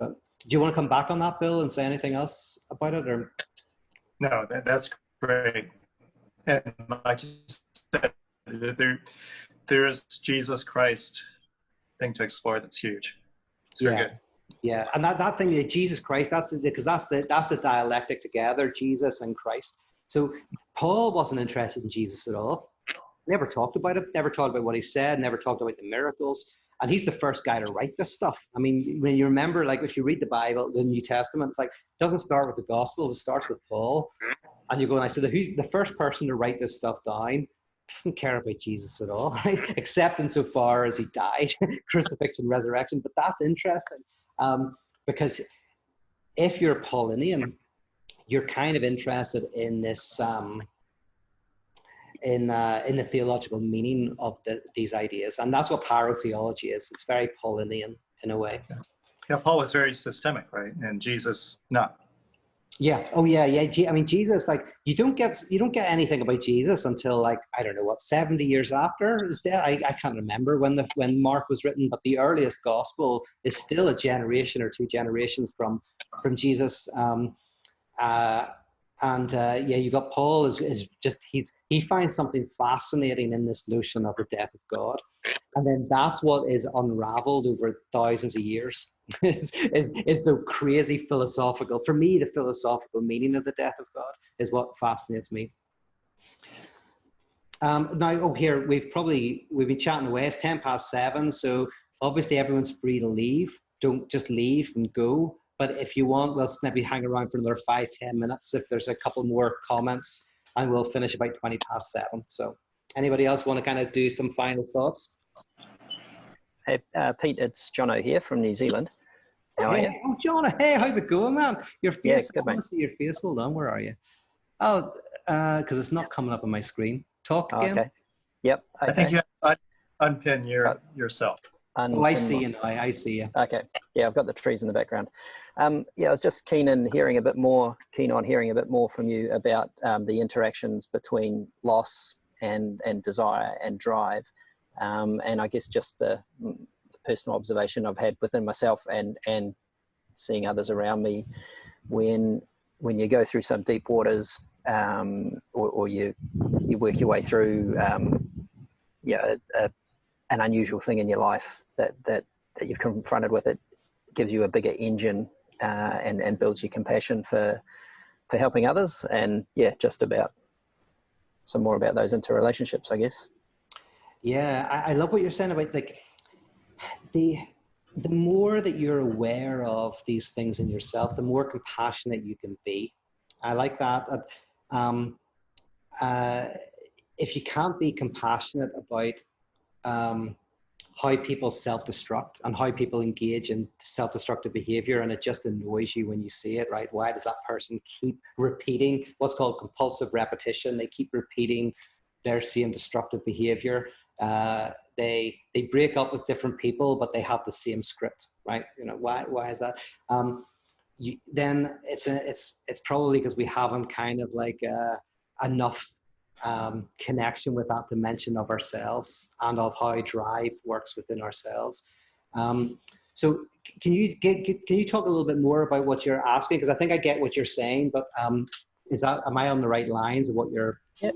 But do you want to come back on that, Bill, and say anything else about it? Or No, that's great. And like you said, there is Jesus Christ thing to explore that's huge. It's very good. Yeah, and that thing, Jesus Christ, that's the dialectic together, Jesus and Christ. So Paul wasn't interested in Jesus at all. Never talked about it, never talked about what he said, never talked about the miracles. And he's the first guy to write this stuff. I mean, when you remember, like if you read the Bible, the New Testament, it's like, it doesn't start with the Gospels, it starts with Paul. And you go, and I said, the first person to write this stuff down doesn't care about Jesus at all, right? Except insofar as he died, crucifixion, resurrection. But that's interesting, because if you're a Paulinian, you're kind of interested in this, in the theological meaning of these ideas, and that's what parotheology is. It's very Paulinian in a way. Yeah, Paul was very systemic, right? And Jesus not. Yeah. Oh yeah. I mean, Jesus, like you don't get anything about Jesus until like, I don't know what, 70 years after his death. I can't remember when Mark was written, but the earliest gospel is still a generation or two generations from Jesus. You got Paul is just, he finds something fascinating in this notion of the death of God, and then that's what is unraveled over thousands of years. is the crazy philosophical, for me, the philosophical meaning of the death of God is what fascinates me. Now, here we've been chatting away. It's 7:10, so obviously everyone's free to leave. Don't just leave and go. But if you want, let's maybe hang around for another 5-10 minutes if there's a couple more comments, and we'll finish about 7:20. So anybody else want to kind of do some final thoughts? Hey, Pete, it's Jono here from New Zealand. How are you? Oh, Jono, hey, how's it going, man? Your face, yeah, good, I want to see your face. Hold on, where are you? Oh, because it's not coming up on my screen. Talk again. Okay. Yep. Okay. I think you have to unpin yourself. Oh, I see you now. I see you. Okay. Yeah, I've got the trees in the background. Yeah, I was just keen on hearing a bit more from you about the interactions between loss and desire and drive. And I guess just the personal observation I've had within myself and seeing others around me when you go through some deep waters, or you work your way through an unusual thing in your life that you've confronted with, it gives you a bigger engine and builds your compassion for helping others. And yeah, just about some more about those interrelationships, I guess. Yeah, I love what you're saying about like the more that you're aware of these things in yourself, the more compassionate you can be. I like that. If you can't be compassionate about how people self-destruct and how people engage in self-destructive behavior, and it just annoys you when you see it, right? Why does that person keep repeating what's called compulsive repetition? They keep repeating their same destructive behavior. They break up with different people, but they have the same script, right? You know, why is that? then it's probably because we haven't kind of like enough connection with that dimension of ourselves and of how drive works within ourselves. So can you talk a little bit more about what you're asking? Because I think I get what you're saying, but am I on the right lines of what you're? Yeah.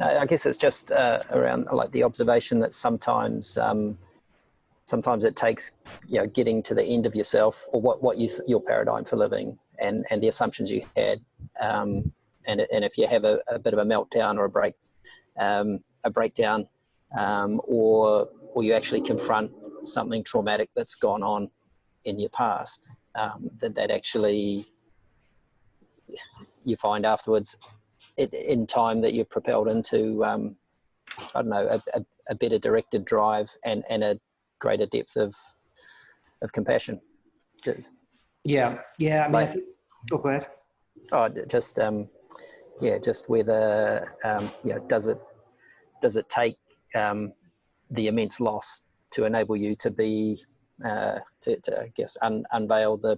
I guess it's just around like the observation that sometimes it takes, you know, getting to the end of yourself or what your paradigm for living and the assumptions you had, and if you have a bit of a meltdown or a breakdown, or you actually confront something traumatic that's gone on in your past, that actually you find afterwards in time that you're propelled into, I don't know, a better directed drive and a greater depth of compassion. Yeah. I mean, like, go ahead. Oh, just just whether you know, does it take the immense loss to enable you to be to I guess unveil the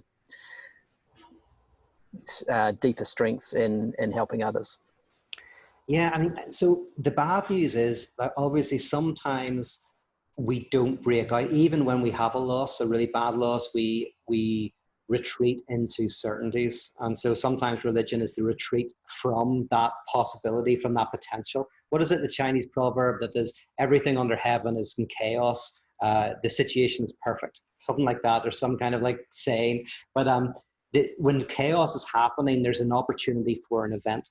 deeper strengths in helping others. Yeah, I mean, so the bad news is that obviously sometimes we don't break out, even when we have a loss, a really bad loss, we retreat into certainties. And so sometimes religion is the retreat from that possibility, from that potential. What is it, the Chinese proverb that there's everything under heaven is in chaos, the situation is perfect, something like that. There's some kind of like saying, but when chaos is happening, there's an opportunity for an event.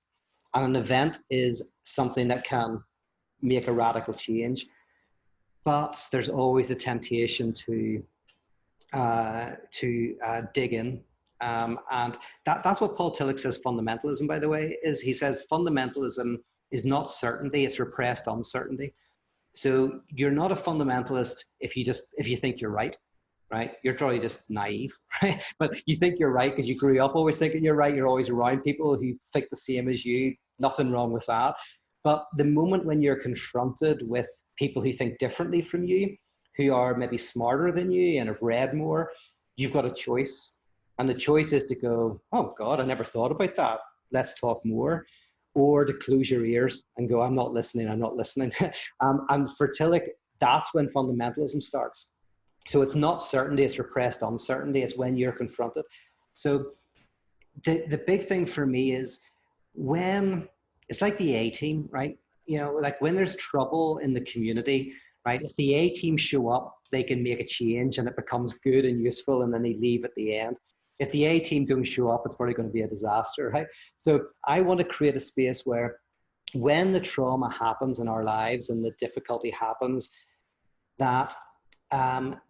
And an event is something that can make a radical change, but there's always a temptation to dig in. And that's what Paul Tillich says fundamentalism, by the way, is. He says fundamentalism is not certainty, it's repressed uncertainty. So you're not a fundamentalist if you think you're right? You're probably just naive, right? But you think you're right because you grew up always thinking you're right. You're always around people who think the same as you. Nothing wrong with that. But the moment when you're confronted with people who think differently from you, who are maybe smarter than you and have read more, you've got a choice. And the choice is to go, oh God, I never thought about that. Let's talk more. Or to close your ears and go, I'm not listening. And for Tillich, that's when fundamentalism starts. So it's not certainty, it's repressed uncertainty. It's when you're confronted. So the big thing for me is when it's like the A-team, right? You know, like when there's trouble in the community, right? If the A-team show up, they can make a change and it becomes good and useful, and then they leave at the end. If the A-team don't show up, it's probably going to be a disaster, right? So I want to create a space where when the trauma happens in our lives and the difficulty happens, that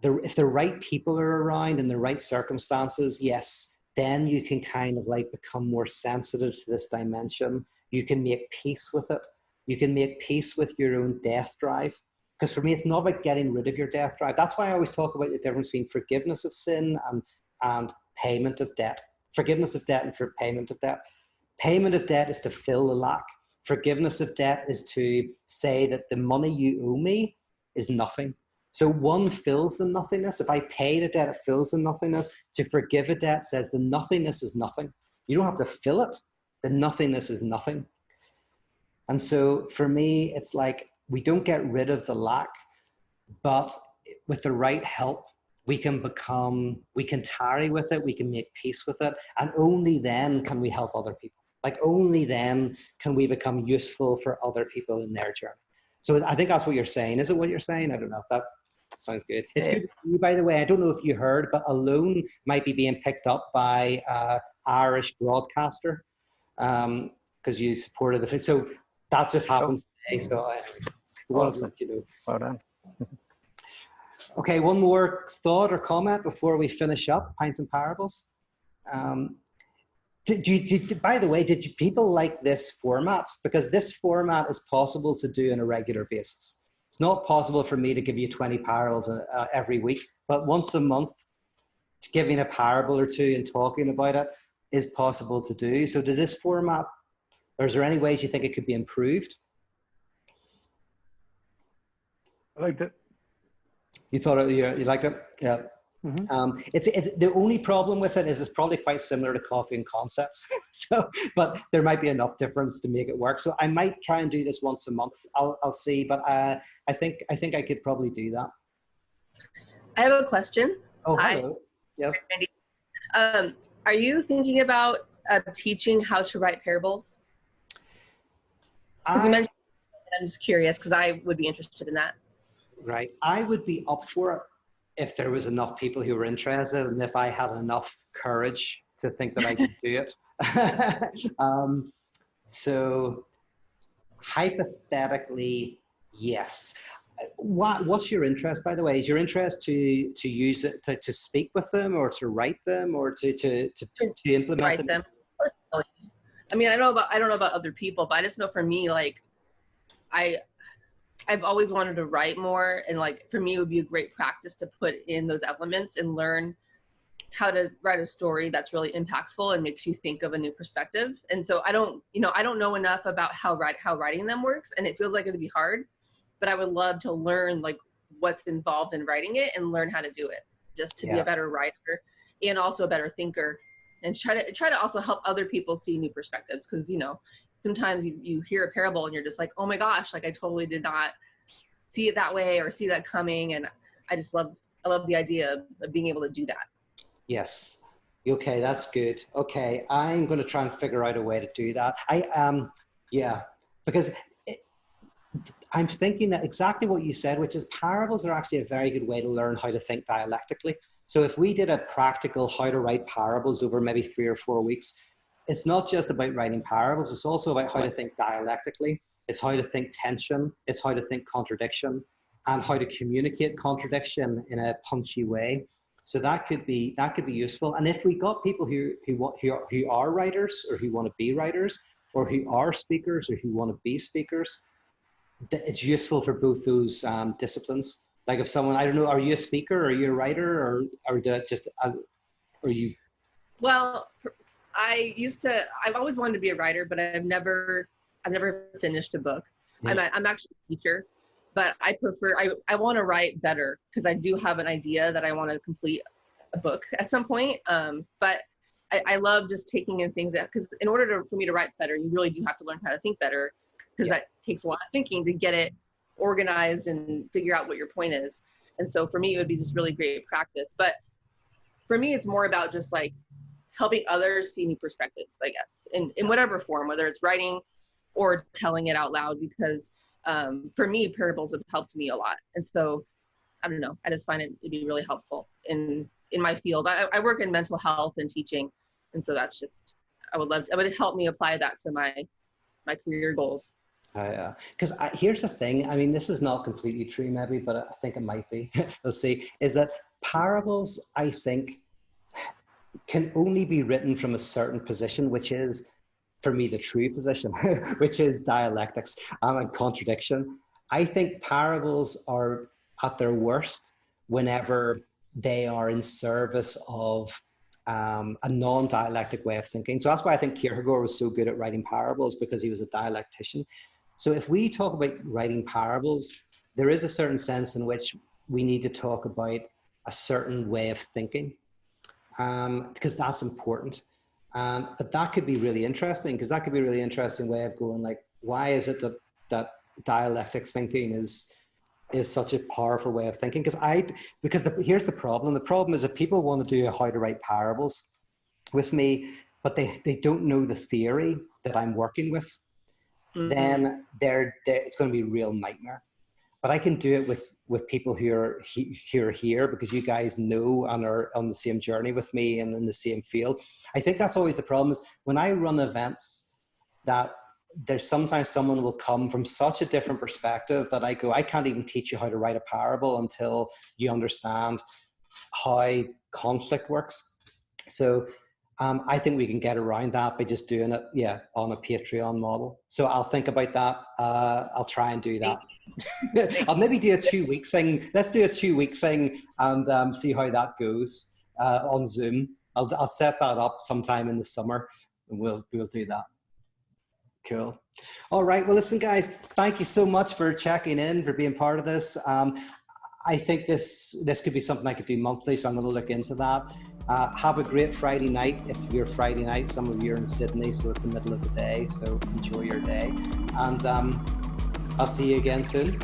if the right people are around in the right circumstances, yes, then you can kind of like become more sensitive to this dimension. You can make peace with it. You can make peace with your own death drive. Because for me, it's not about getting rid of your death drive. That's why I always talk about the difference between forgiveness of sin and payment of debt. Forgiveness of debt and for payment of debt. Payment of debt is to fill the lack. Forgiveness of debt is to say that the money you owe me is nothing. So one fills the nothingness. If I pay the debt, it fills the nothingness. To forgive a debt says the nothingness is nothing. You don't have to fill it. The nothingness is nothing. And so for me, it's like we don't get rid of the lack, but with the right help, we can tarry with it, we can make peace with it, and only then can we help other people. Like only then can we become useful for other people in their journey. So I think that's what you're saying. Is it what you're saying? I don't know if that sounds good. It's good to see you, by the way. I don't know if you heard, but Alone might be being picked up by Irish broadcaster because you supported the. So that just happens today. So Awesome. Well done. Okay, one more thought or comment before we finish up Pints and Parables. By the way, did people like this format? Because this format is possible to do on a regular basis. It's not possible for me to give you 20 parables every week, but once a month, giving a parable or two and talking about it is possible to do. So does this format, or is there any ways you think it could be improved? I liked it. You thought you liked it? Yeah. It's the only problem with it is it's probably quite similar to coffee and concepts. So, but there might be enough difference to make it work. So I might try and do this once a month. I'll see, but I think I could probably do that. I have a question. Oh, hello. Yes. Are you thinking about teaching how to write parables? Because you mentioned, I'm just curious because I would be interested in that. Right. I would be up for it if there was enough people who were interested and if I had enough courage to think that I could do it. So hypothetically, yes. What's your interest, by the way? Is your interest to use it to speak with them or to write them or to implement them? I mean, I don't know about other people, but I just know for me, like, I've always wanted to write more, and like for me it would be a great practice to put in those elements and learn how to write a story that's really impactful and makes you think of a new perspective. And so I don't know enough about how writing them works, and it feels like it'd be hard, but I would love to learn like what's involved in writing it and learn how to do it just to be a better writer and also a better thinker, and try to also help other people see new perspectives. Because sometimes you hear a parable and you're just like, oh my gosh, like I totally did not see it that way or see that coming. And I love the idea of being able to do that. Yes. Okay, that's good. Okay, I'm going to try and figure out a way to do that. Because I'm thinking that exactly what you said, which is parables are actually a very good way to learn how to think dialectically. So if we did a practical how to write parables over maybe 3 or 4 weeks, it's not just about writing parables, it's also about how to think dialectically. It's how to think tension, it's how to think contradiction, and how to communicate contradiction in a punchy way. So that could be useful. And if we got people who are writers or who want to be writers, or who are speakers or who want to be speakers, it's useful for both those disciplines. Like if someone, I don't know, are you a speaker, or are you a writer, or are you? Well, I've always wanted to be a writer, but I've never finished a book. Yeah. I'm actually a teacher, but I want to write better because I do have an idea that I want to complete a book at some point. But I love just taking in things because in order for me to write better, you really do have to learn how to think better, because that takes a lot of thinking to get it organized and figure out what your point is. And so for me, it would be just really great practice. But for me, it's more about just like helping others see new perspectives, I guess, in whatever form, whether it's writing or telling it out loud, because for me, parables have helped me a lot. And so, I don't know, I just find it to be really helpful in my field. I work in mental health and teaching. And so that's just, it would help me apply that to my career goals. Because here's the thing, I mean, this is not completely true maybe, but I think it might be, we'll see, is that parables, I think, can only be written from a certain position, which is, for me, the true position, which is dialectics and contradiction. I think parables are at their worst whenever they are in service of a non-dialectic way of thinking. So that's why I think Kierkegaard was so good at writing parables, because he was a dialectician. So if we talk about writing parables, there is a certain sense in which we need to talk about a certain way of thinking, because that's important. But that could be really interesting, because that could be a really interesting way of going, like, why is it that dialectic thinking is such a powerful way of thinking? Here's the problem. The problem is that people want to do how to write parables with me, but they don't know the theory that I'm working with. Mm-hmm. Then it's going to be a real nightmare. But I can do it with people who are here, because you guys know and are on the same journey with me and in the same field. I think that's always the problem, is when I run events, that there's sometimes someone will come from such a different perspective that I go, I can't even teach you how to write a parable until you understand how conflict works. So I think we can get around that by just doing it, on a Patreon model. So I'll think about that. I'll try and do that. I'll maybe do a 2-week thing. Let's do a 2-week thing and see how that goes on Zoom. I'll set that up sometime in the summer, and we'll do that. Cool. All right. Well, listen, guys, thank you so much for checking in, for being part of this. I think this could be something I could do monthly, so I'm going to look into that. Have a great Friday night. If you're Friday night, some of you are in Sydney, so it's the middle of the day, so enjoy your day. And I'll see you again soon.